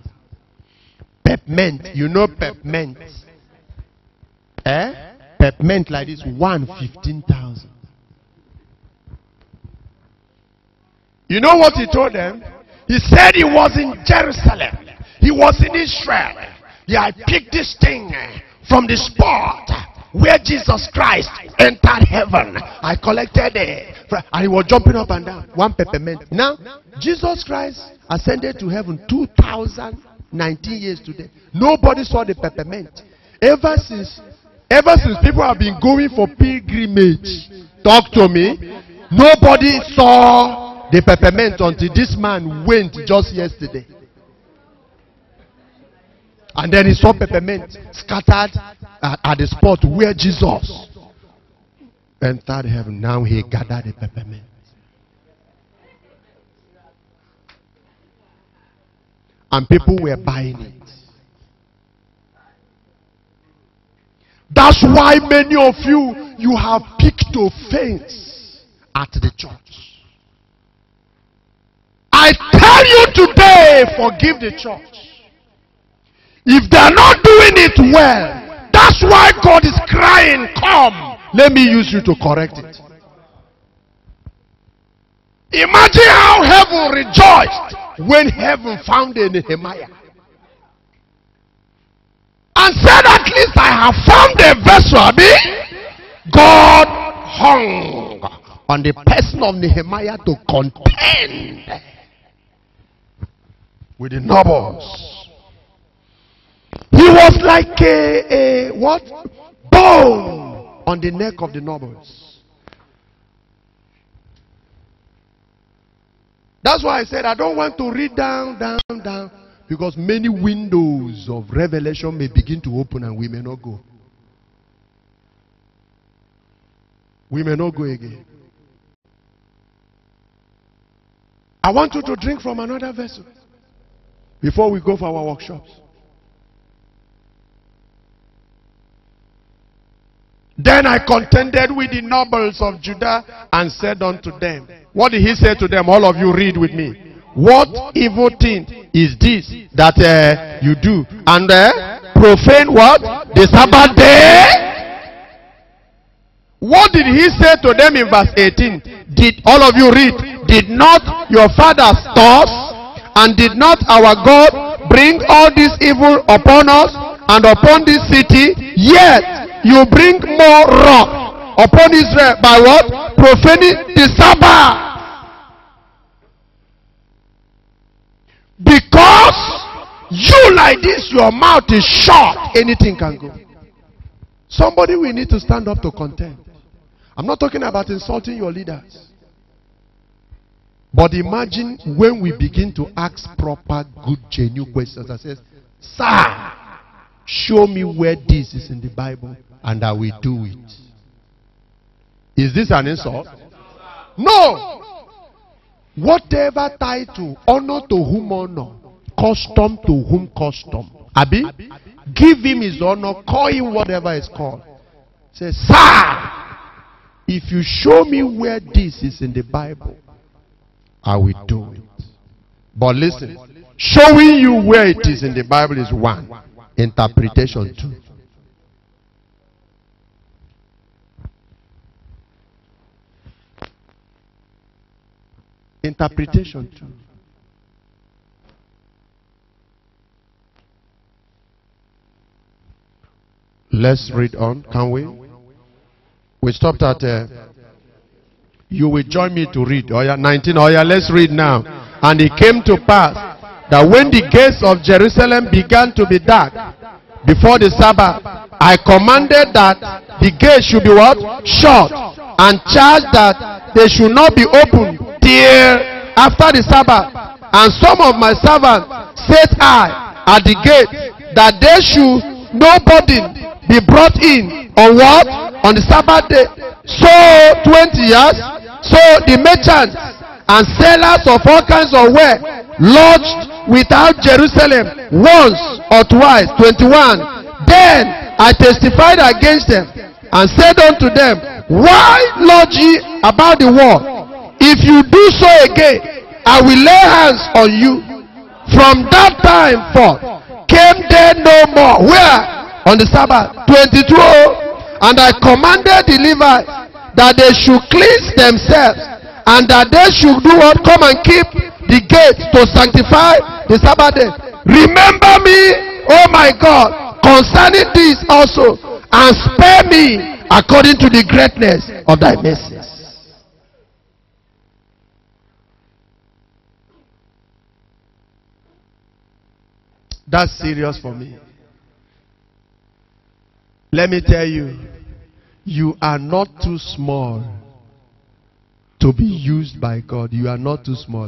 Peppermint, you know peppermint? Peppermint like this, 15,000. You know what he told them? He said he was in Jerusalem. He was in Israel. Yeah, I picked this thing from the spot where Jesus Christ entered heaven. I collected it. And he was jumping up and down. One peppermint. Now, Jesus Christ ascended to heaven 2019 years today. Nobody saw the peppermint. Ever since people have been going for pilgrimage, talk to me, nobody saw the peppermint until this man went just yesterday. And then he saw peppermint scattered at the spot where Jesus entered heaven. Now he gathered the peppermint. And people were buying it. That's why many of you have picked offense at the church. I tell you today, forgive the church. If they are not doing it well, that's why God is crying, come, let me use you to correct it. Imagine how heaven rejoiced when heaven found a Nehemiah and said, at least I have found a vessel. God hung on the person of Nehemiah to contend with the nobles. He was like a what? Bone on the neck of the nobles. That's why I said I don't want to read down, because many windows of revelation may begin to open and we may not go. We may not go again. I want you to drink from another vessel before we go for our workshops. Then I contended with the nobles of Judah and said unto them. What did he say to them? All of you read with me. What evil thing is this that you do? And profane what? The Sabbath day? What did he say to them in verse 18? Did all of you read? Did not your fathers toss? And did not our God bring all this evil upon us and upon this city? Yet you bring more wrath upon Israel by what? Profaning the Sabbath. Because you like this, your mouth is shut, anything can go. Somebody will need to stand up to contend. I'm not talking about insulting your leaders. But imagine when we begin to ask proper, good, genuine questions. I says, sir, show me where this is in the Bible and I will do it. Is this an insult? No. Whatever title, honor to whom honor, custom to whom custom. Abi, give him his honor, call him whatever is called. Say, sir, if you show me where this is in the Bible, I will do it. But listen, showing you where it is in the Bible is one. Interpretation two. Interpretation too. Let's read on, can we? We stopped at you will join me to read. Oh yeah, 19. Oh yeah, let's read now. And it came to pass that when the gates of Jerusalem began to be dark before the Sabbath, I commanded that the gates should be what? Shut, and charged that they should not be opened till after the Sabbath. And some of my servants set I at the gate, that they should nobody be brought in on what? On the Sabbath day. So 20 years. So the merchants and sellers of all kinds of ware lodged without Jerusalem once or twice. 21. Then I testified against them and said unto them, why lodge ye about the wall? If you do so again, I will lay hands on you. From that time forth came there no more. Where? On the Sabbath. 22. And I commanded the Levites that they should cleanse themselves, and that they should do what? Come and keep the gate to sanctify the Sabbath day. Remember me, oh my God, concerning this also, and spare me according to the greatness of thy mercies. That's serious for me. Let me tell you, you are not too small to be used by God. You are not too small.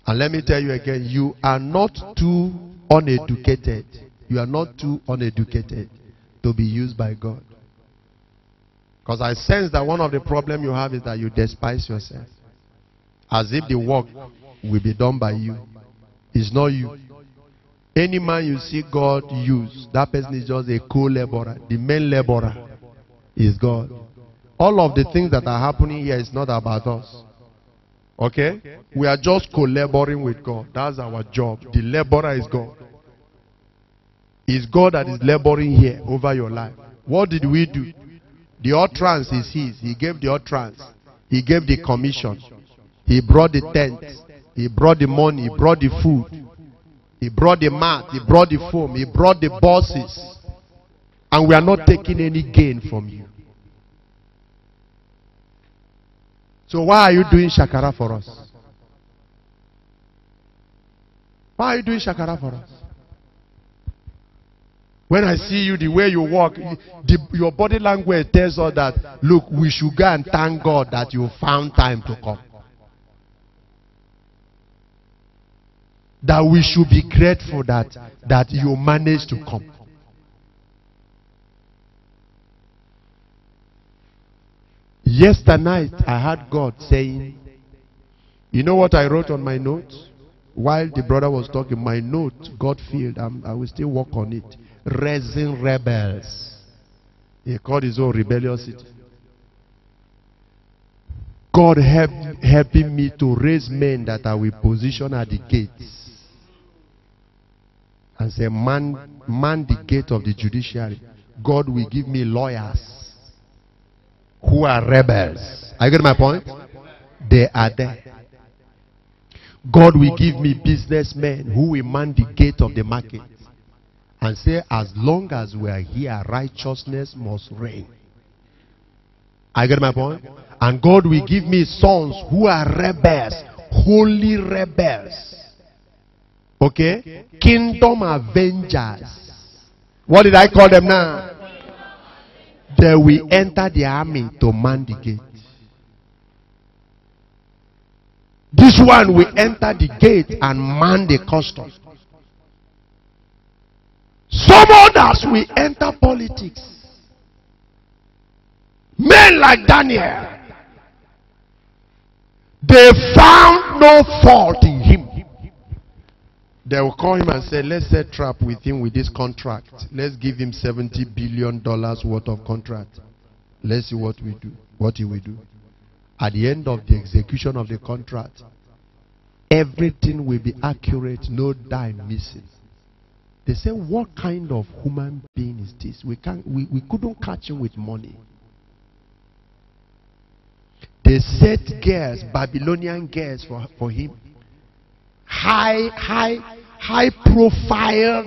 And let me tell you again, you are not too uneducated. You are not too uneducated to be used by God. Because I sense that one of the problems you have is that you despise yourself. As if the work will be done by you. It's not you. Any man you see God use, that person is just a co-laborer. The main laborer is God. All of the things that are happening here is not about us. Okay? We are just collaborating with God. That's our job. The laborer is God. It's God that is laboring here over your life. What did we do? The utterance is His. He gave the utterance. He gave the commission. He brought the tent. He brought the money. He brought the food. He brought the mat. He brought the foam. He brought the bosses. And we are not taking any gain from you. So why are you doing shakara for us? Why are you doing shakara for us? When I see you, the way you walk, your body language tells us that, look, we should go and thank God that you found time to come. That we should be grateful that you managed to come. Yesterday night, I heard God saying, you know what I wrote on my note? While the brother was talking, my note, God filled, I will still work on it. Raising rebels. He called his own rebelliosity. God helping me to raise men that I will position at the gates. And say, man the gate of the judiciary. God will give me lawyers who are rebels. Are you getting my point? They are there. God will give me businessmen who will man the gate of the market. And say, as long as we are here, righteousness must reign. I get my point? And God will give me sons who are rebels, holy rebels. Okay? Kingdom avengers. What did I call them now? They will enter the army to man the gate. This one will enter the gate and man the custom. Some others will enter politics. Men like Daniel. They found no fault in him. They will call him and say, let's set trap with him with this contract. Let's give him $70 billion worth of contract. Let's see what we do. What he will do. At the end of the execution of the contract, Everything will be accurate, no dime missing. They say, what kind of human being is this? We couldn't catch him with money. They set girls, Babylonian girls for him. High profiled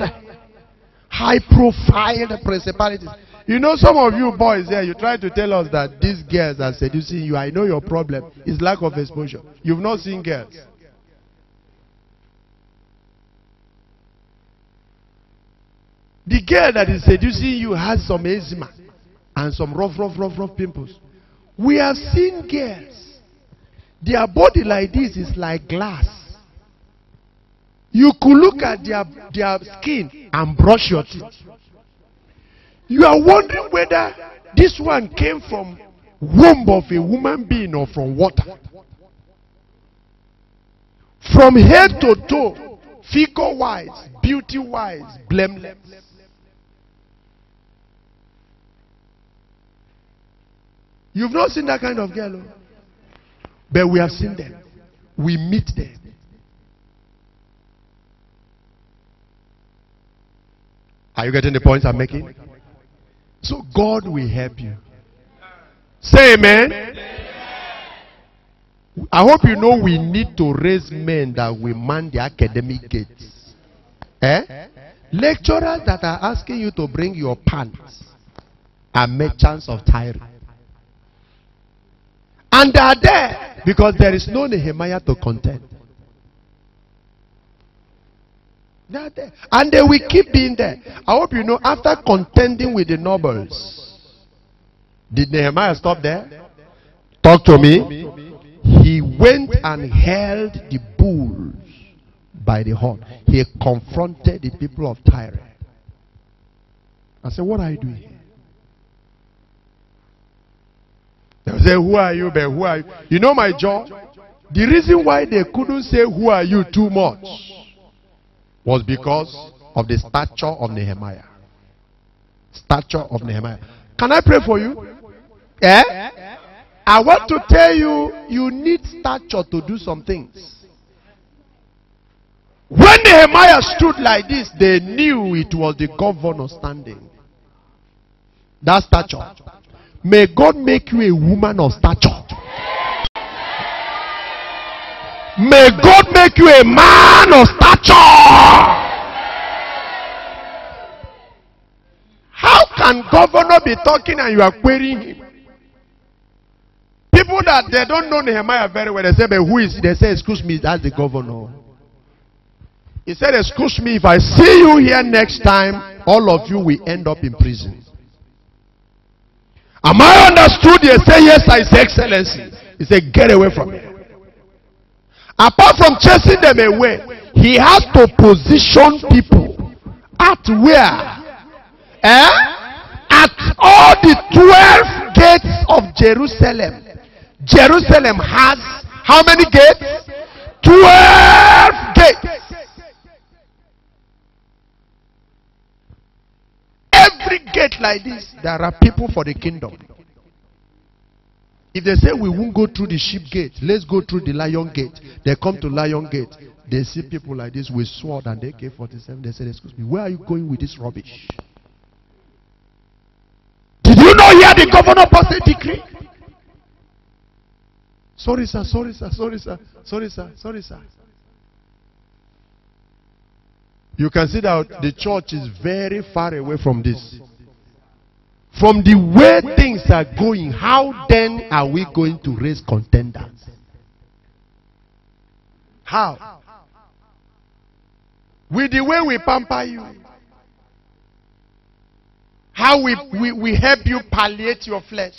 principalities. You know, some of you boys here, you try to tell us that these girls are seducing you. I know your problem is lack of exposure. You've not seen girls. The girl that is seducing you has some eczema and some rough pimples. We have seen girls. Their body like this is like glass. You could look at their skin and brush your teeth. You are wondering whether this one came from womb of a woman being or from water. From head to toe, figure-wise, beauty-wise, blameless. You've not seen that kind of girl, but we have seen them. We meet them. Are you getting the points I'm making? So God will help you. Say amen. I hope you know we need to raise men that will man the academic gates. Lecturers that are asking you to bring your pants are merchants of Tyre. And they are there because there is no Nehemiah to contend. They are there. And they will keep being there. I hope you know, after contending with the nobles, did Nehemiah stop there? Talk to me. He went and held the bulls by the horn. He confronted the people of Tyre. I said, what are you doing here? They say, who are you, but who are you? You know my jaw? The reason why they couldn't say, who are you, too much was because of the stature of Nehemiah. Stature of Nehemiah. Can I pray for you? I want to tell you, you need stature to do some things. When Nehemiah stood like this, they knew it was the governor standing. That stature. May God make you a woman of stature. May God make you a man of stature. How can governor be talking and you are querying him? People that they don't know Nehemiah very well, they say, but who is he? They say, excuse me, that's the governor. He said, excuse me, if I see you here next time, all of you will end up in prison. Am I understood? They say, yes, I say, excellency. He said, get away from here. Apart from chasing them away, he has to position people at where? At all the 12 gates of Jerusalem. Jerusalem has how many gates? 12 gates. Every gate like this, there are people for the kingdom. If they say we won't go through the sheep gate, let's go through the lion gate. They come to lion gate. They see people like this with sword and AK-47. They say, excuse me, where are you going with this rubbish? Did you not hear the governor pass a decree? Sorry, sir, sorry, sir, sorry, sir, sorry, sir, sorry, sir. You can see that the church is very far away from this. From the way things are going, how then are we going to raise contenders? How? With the way we pamper you. How we help you palliate your flesh.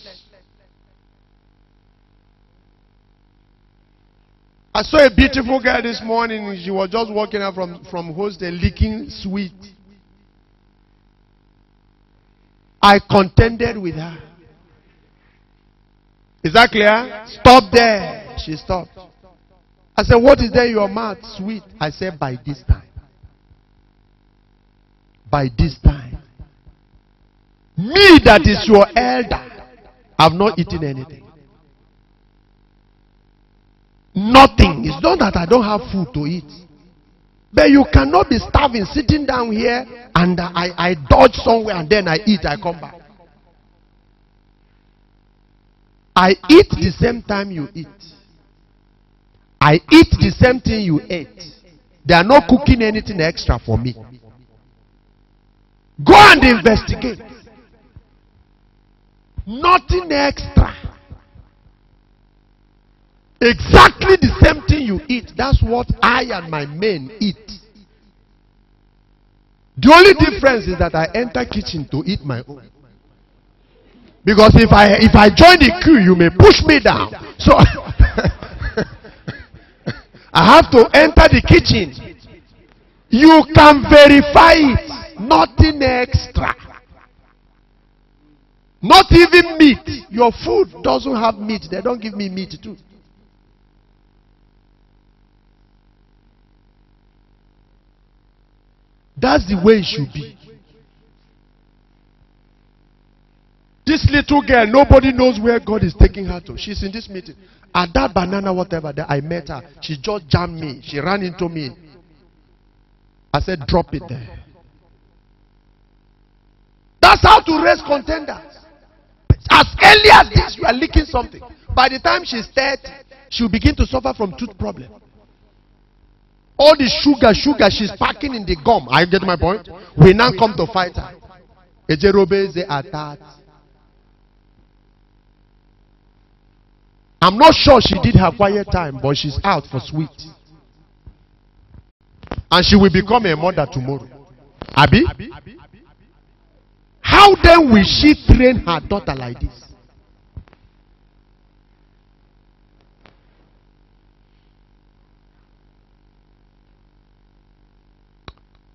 I saw a beautiful girl this morning. She was just walking out from hostel licking sweet. I contended with her. Is that clear? Stop there. She stopped. I said, what is there in your mouth? Sweet. I said, by this time. By this time. Me that is your elder, I've not eaten anything. Nothing. It's not that I don't have food to eat. But you cannot be starving, sitting down here, and I dodge somewhere and then I eat, I come back. I eat the same time you eat. I eat the same thing you ate. They are not cooking anything extra for me. Go and investigate. Nothing extra. Exactly the same thing you eat. That's what I and my men eat. The only difference is that I enter kitchen to eat my own. Because if I join the queue, you may push me down. So I have to enter the kitchen. You can verify it. Nothing extra. Not even meat. Your food doesn't have meat. They don't give me meat too. That's the way it should be. This little girl, nobody knows where God is taking her to. She's in this meeting. At that banana, whatever, that I met her. She just jammed me. She ran into me. I said, drop it there. That's how to raise contenders. As early as this, you are leaking something. By the time she's 30, she'll begin to suffer from tooth problem. All the sugar she's packing in the gum. I get my point. We now come to fight her. I'm not sure she did her quiet time, but she's out for sweet. And she will become a mother tomorrow. Abi? How then will she train her daughter like this?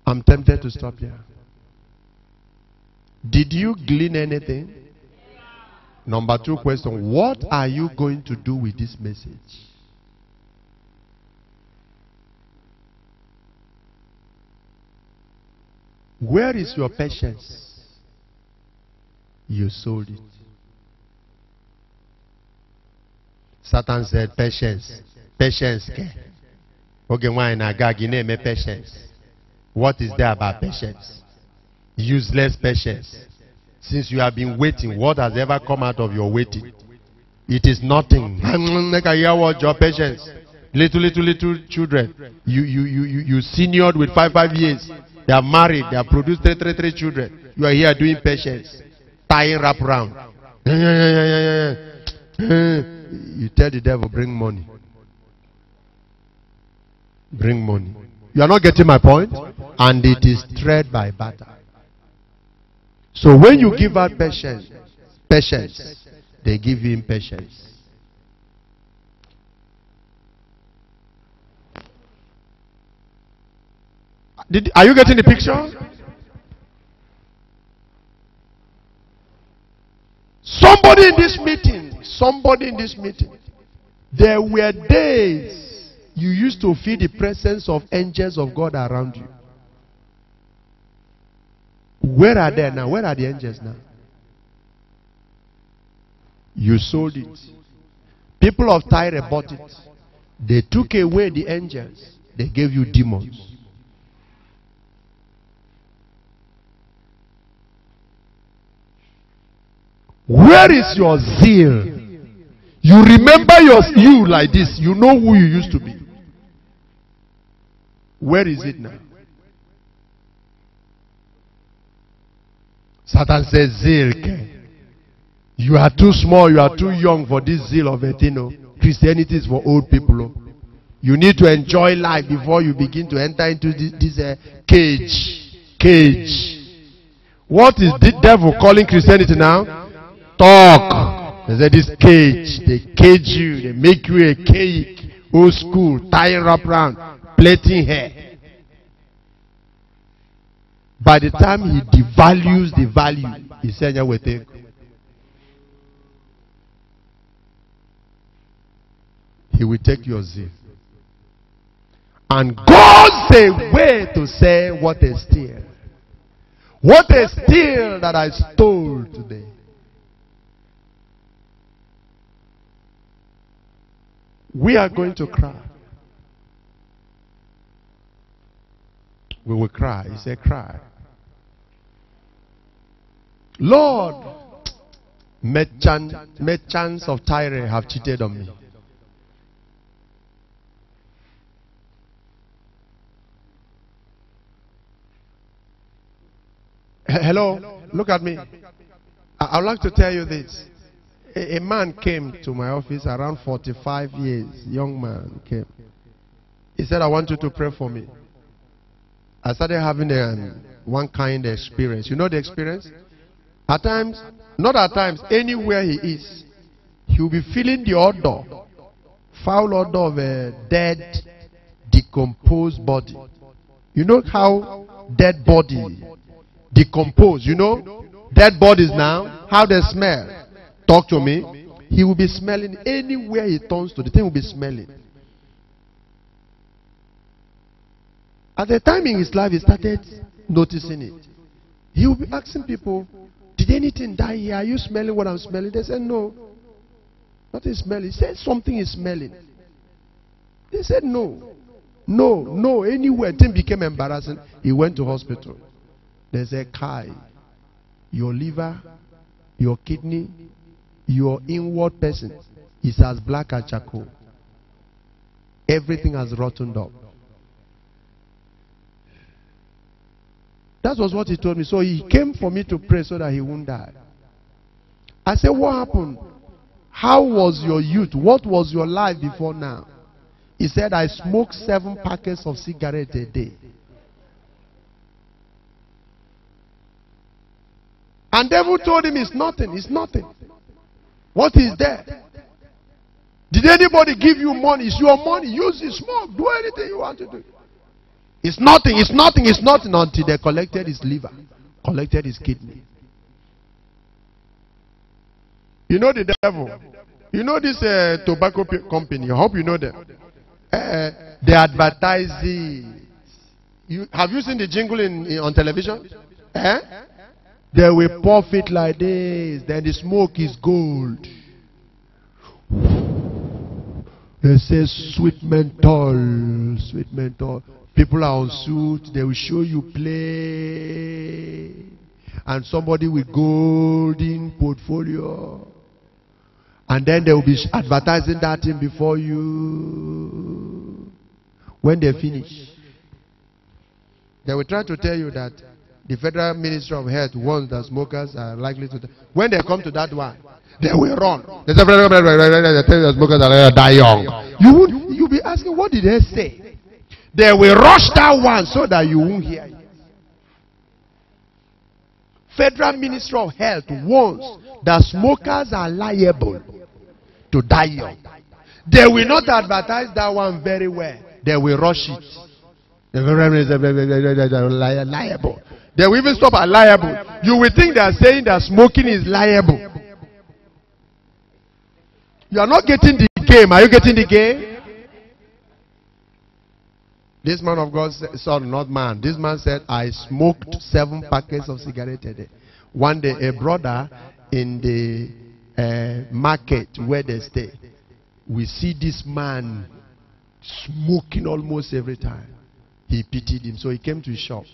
I'm tempted to stop here. Did you glean anything? Number 2 question. What are you going to do with this message? Where is your patience? You sold it. Satan said, patience. Patience. Okay, why in Agagi name patience? What is there about patience? Useless patience. Since you have been waiting, what has ever come out of your waiting? It is nothing. Your patience. Little children. You seniored with 5 years. They are married. They have produced 3 children. You are here doing patience. Tying wrap around. You tell the devil, bring money. Bring money. You are not getting my point? And it is tread by batter. So when you give out patience, they give you impatience. Are you getting the picture? Somebody in this meeting, there were days you used to feel the presence of angels of God around you. Where are they now? Where are the angels now? You sold it. People of Tyre bought it. They took away the angels. They gave you demons. Where is your zeal? You remember you like this. You know who you used to be. Where is it now? Satan says, zeal. You are too small, you are too young for this zeal of Etino. Christianity is for old people. You need to enjoy life before you begin to enter into this cage. What is the devil calling Christianity now? Talk. They say this cage. They cage you. They make you a cake. Old school. Tying wrap around. Plaiting hair. By the time he devalues the value, he said, he will take your zeal. And God's a way to say, what a steal. What a steal that I stole today. We are going to cry. We will cry. He said, cry. Lord, merchants of Tyre have cheated on me. Hello, look at me. I would like to tell you this. A man came to my office around 45 years. Young man came. He said, I want you to pray for me. I started having one kind of experience. You know the experience? At times, not at times, anywhere he is, he will be feeling the odor, foul odor of a dead, decomposed body. You know how dead body decompose? You know? Dead bodies now, how they smell. Talk to me. He will be smelling anywhere he turns to. The thing will be smelling. At the time in his life, he started noticing it. He will be asking people, did anything die here? Are you smelling what I'm smelling? They said, no. Nothing is smelling. He said, something is smelling. They said, no. No, no, anywhere. Thing became embarrassing. He went to hospital. They said, Kai, your liver, your kidney, your inward person is as black as charcoal. Everything has rotted up. That was what he told me. So he came for me to pray so that he won't die. I said, what happened? How was your youth? What was your life before now? He said, I smoked 7 packets of cigarettes a day. And devil told him it's nothing. It's nothing. What is there? Did anybody give you money? It's your money. Use it, smoke. Do anything you want to do. It's nothing. It's nothing. It's nothing until they collected his liver, collected his kidney. You know the devil. You know this tobacco company. I hope you know them. They advertise it. Have you seen the jingle on television? They will puff it like this. Then the smoke is gold. They say sweet menthol. Sweet menthol. People are on suit. They will show you play. And somebody with golden portfolio. And then they will be advertising that thing before you. When they finish, they will try to tell you that the Federal Ministry of Health warns that smokers are likely to die. When they come to that one, they will run. They say, they tell you that smokers are likely to die young. You'll be asking, what did they say? They will rush that one so that you won't hear it. Federal Ministry of Health warns that smokers are liable to die young. They will not advertise that one very well. They will rush it. Liable. They will even stop at liable. You will think they are saying that smoking is liable. You are not getting the game. Are you getting the game? This man of God said, sorry, not man. This man said, I smoked 7 packets of cigarettes a day. One day, a brother in the market where they stay, we see this man smoking almost every time. He pitied him. So he came to his shop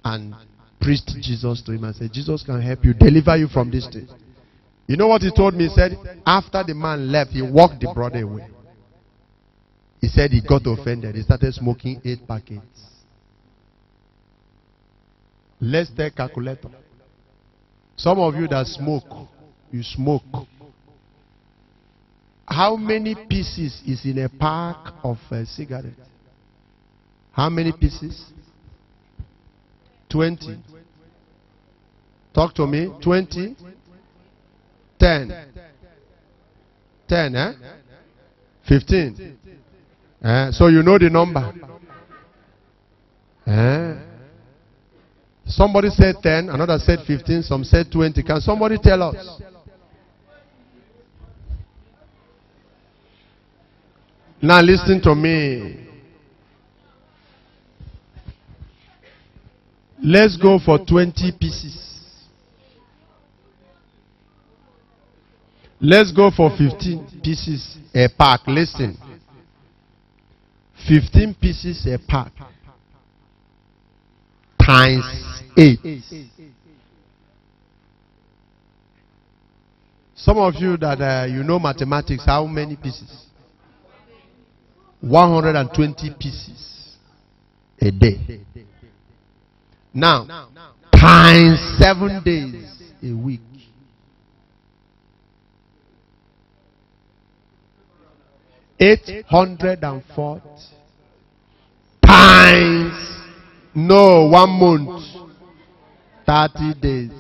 and preached Jesus to him and said, Jesus can help you, deliver you from this thing. You know what he told me? He said, after the man left, he walked the brother away. He said he got offended. He started smoking 8 packets. Let's take calculator. Some of you that smoke, you smoke. How many pieces is in a pack of cigarettes? How many pieces? 20. Talk to me. 20. 10. 10, eh? 15. So you know the number. Somebody said 10, another said 15, some said 20. Can somebody tell us? Now listen to me. Let's go for 20 pieces. Let's go for 15 pieces a pack. Listen. 15 pieces a pack. Times 8. Some of you that you know mathematics, how many pieces? 120 pieces a day. Now, times 7 days a week. $840 times 1 month. 30 days.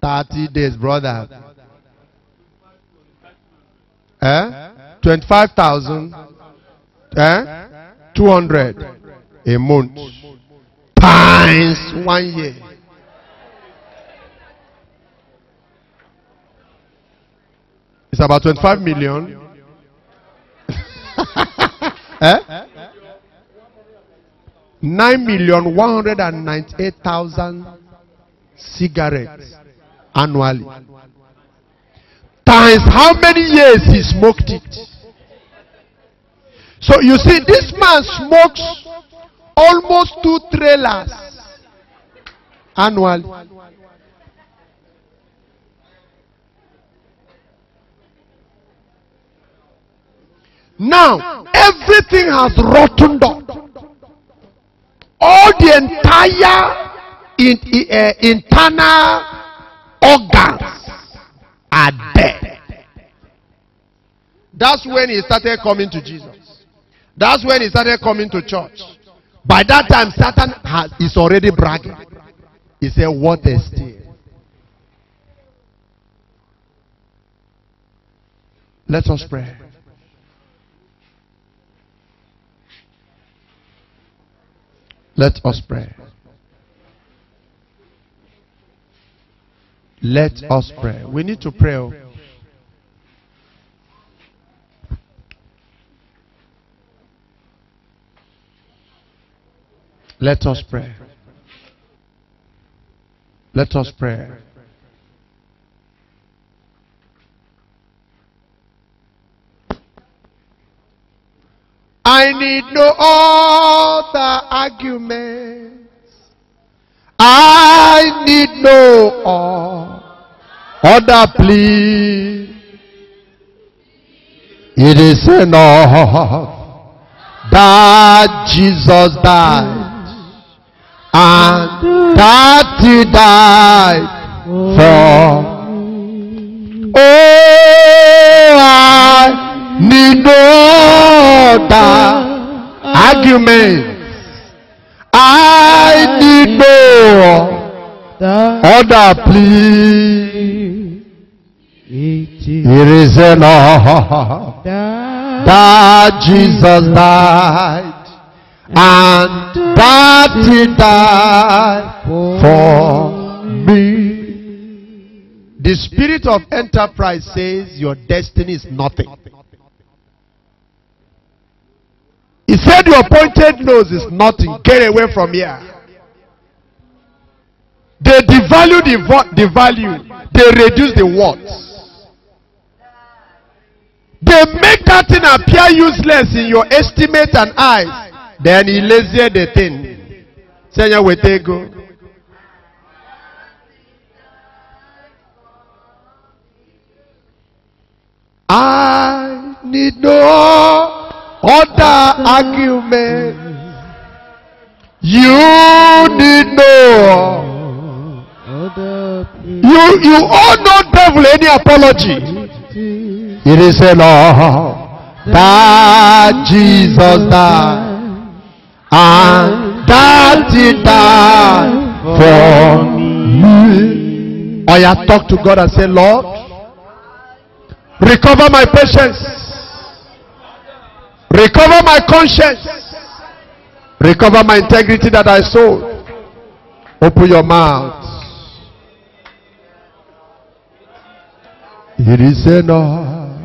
30 days, brother. 25,000. 200 a month. Times 1 year. It's about 25 million. 9,198,000 cigarettes annually. Times how many years he smoked it. So you see, this man smokes almost 2 trailers annually. Now, everything has rotted up. All the entire internal organs are dead. That's when he started coming to Jesus. That's when he started coming to church. By that time, Satan is already bragging. He said, what a steal. Let us pray. Let us pray. Let us pray. We need to pray. Let us pray. Let us pray. I need no other arguments. I need no other plea. It is enough that Jesus died, and that he died for. Oh, I need no other arguments. I need no other plea. It is enough that Jesus died, and that he died for me. The spirit of enterprise says your destiny is nothing. He said your pointed nose is nothing. Get away from here. They devalue the value. They reduce the worth. They make that thing appear useless in your estimate and eyes. Then he lazy the thing. Say where they go. I need no other argument. You need no. You owe no devil any apology. It is enough that Jesus died, and that he died for me. Or you talk to God and say, Lord, recover my patience. Recover my conscience. Recover my integrity that I sold. Open your mouth. It is enough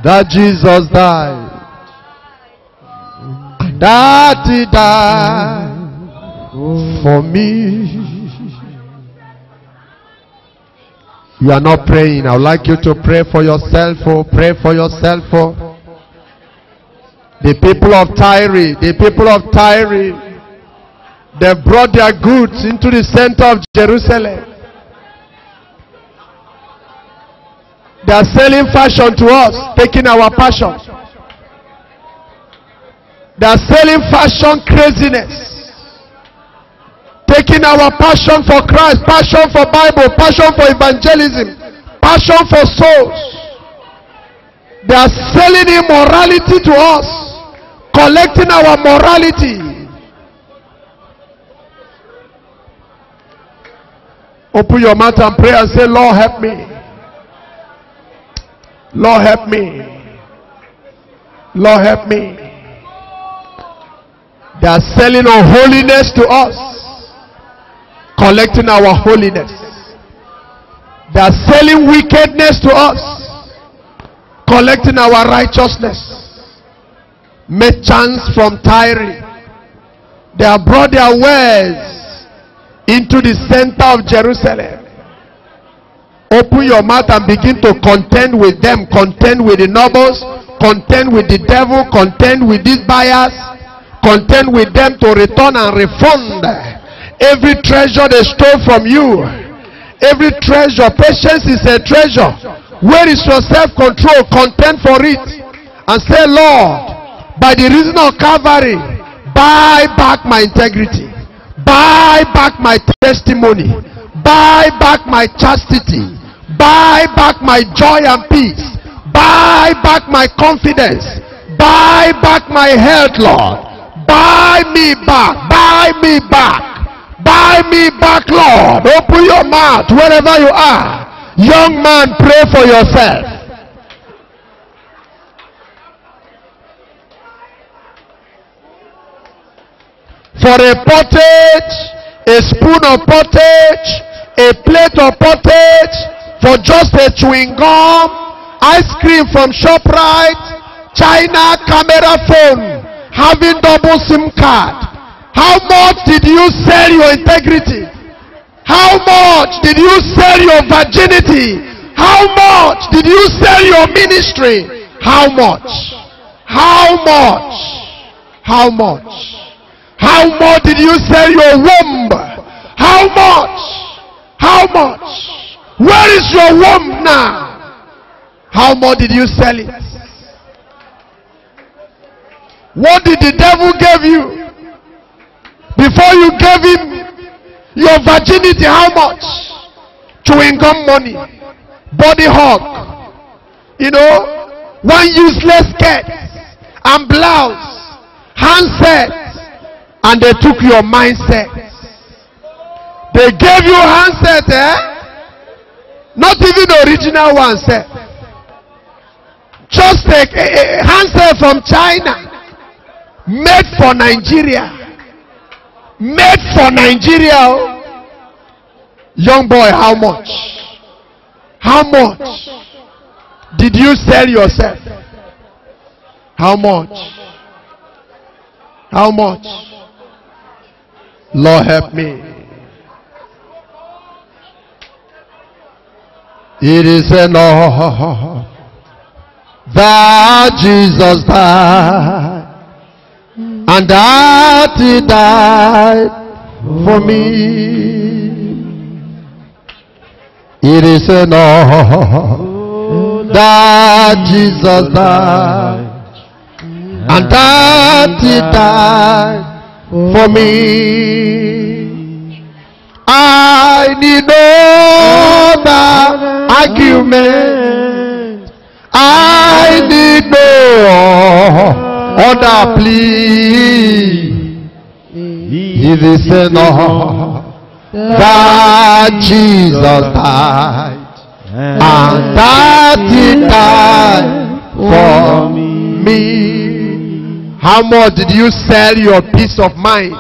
that Jesus died, and that he died for me. You are not praying. I would like you to pray for yourself. Oh, pray for yourself. Oh. The people of Tyre, they brought their goods into the center of Jerusalem. They are selling fashion to us, taking our passion. They are selling fashion craziness, taking our passion for Christ, passion for Bible, passion for evangelism, passion for souls. They are selling immorality to us, collecting our morality. Open your mouth and pray and say, Lord, help me. Lord, help me. Lord, help me. They are selling unholiness to us, collecting our holiness. They are selling wickedness to us, collecting our righteousness. Merchants from Tyre, they have brought their wares into the center of Jerusalem. Open your mouth and begin to contend with them, contend with the nobles, contend with the devil, contend with these buyers, contend with them to return and refund every treasure they stole from you. Every treasure. Patience is a treasure. Where is your self-control? Contend for it and say, Lord, by the reason of Calvary, buy back my integrity, buy back my testimony, buy back my chastity, buy back my joy and peace, buy back my confidence, buy back my health, Lord. Buy me back, buy me back, buy me back, Lord. Open your mouth wherever you are. Young man, pray for yourself. For a pottage, a spoon of pottage, a plate of pottage, for just a chewing gum, ice cream from ShopRite, China camera phone, having double SIM card. How much did you sell your integrity? How much did you sell your virginity? How much did you sell your ministry? How much? How much? How much? How much did you sell your womb? How much? How much? Where is your womb now? How much did you sell it? What did the devil give you? Before you gave him your virginity, how much? Chewing gum money, body hug, one useless skirt and blouse, handset, and they took your mindset. They gave you handset, not even the original one, sir. Just a handset from China, made for Nigeria. Made for Nigeria. Young boy, how much? How much did you sell yourself? How much? How much? Lord, help me. It is enough that Jesus died, and that he died for me. It is enough that Jesus died, and that he died for me. I need no other argument. I need no other plea. It is enough that Jesus died, and that he died for me. How much did you sell your peace of mind?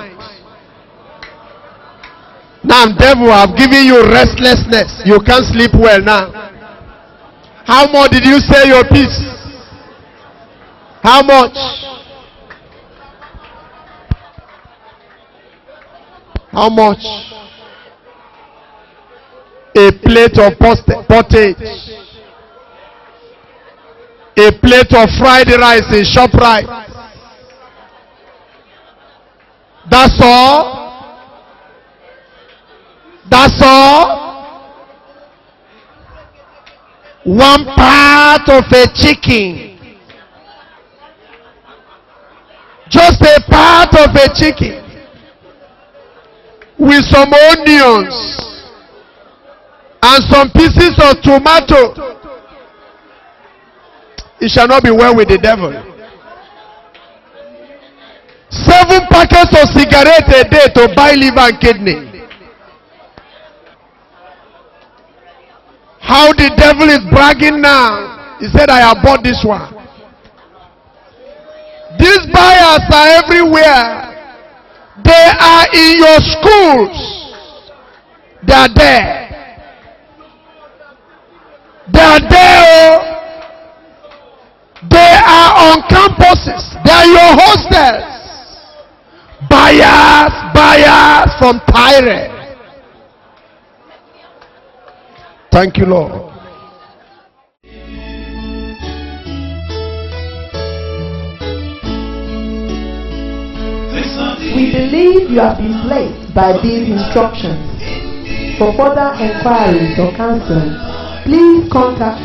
Now, devil, I've given you restlessness. You can't sleep well now. How much did you sell your peace? How much? How much? a plate of pottage, a plate of fried rice in ShopRite. That's all. That's all. One part of a chicken. Just a part of a chicken. With some onions. And some pieces of tomato. It shall not be well with the devil. 7 packets of cigarettes a day to buy liver and kidney. How the devil is bragging now. He said, I have bought this one. These buyers are everywhere. They are in your schools. They are there. They are there. They are on campuses. They are your hostels. Buyers from Tyre. Thank you, Lord. We believe you have been blessed by these instructions. For further enquiries or counsel, please contact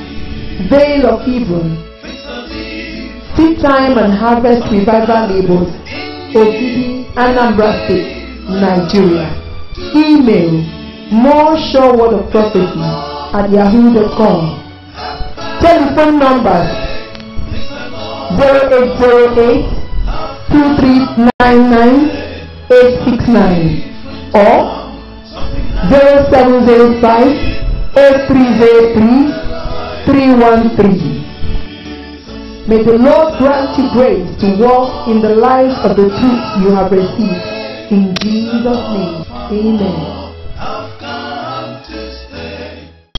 Vale of Hebron, Seed Time and Harvest Revival Labels, Ogidi, Anambra State, Nigeria. Email moressurewordofprophecy@yahoo.com. Telephone numbers 0808 2399 869 or 0705 8303 313. May the Lord grant you grace to walk in the light of the truth you have received. In Jesus' name, amen.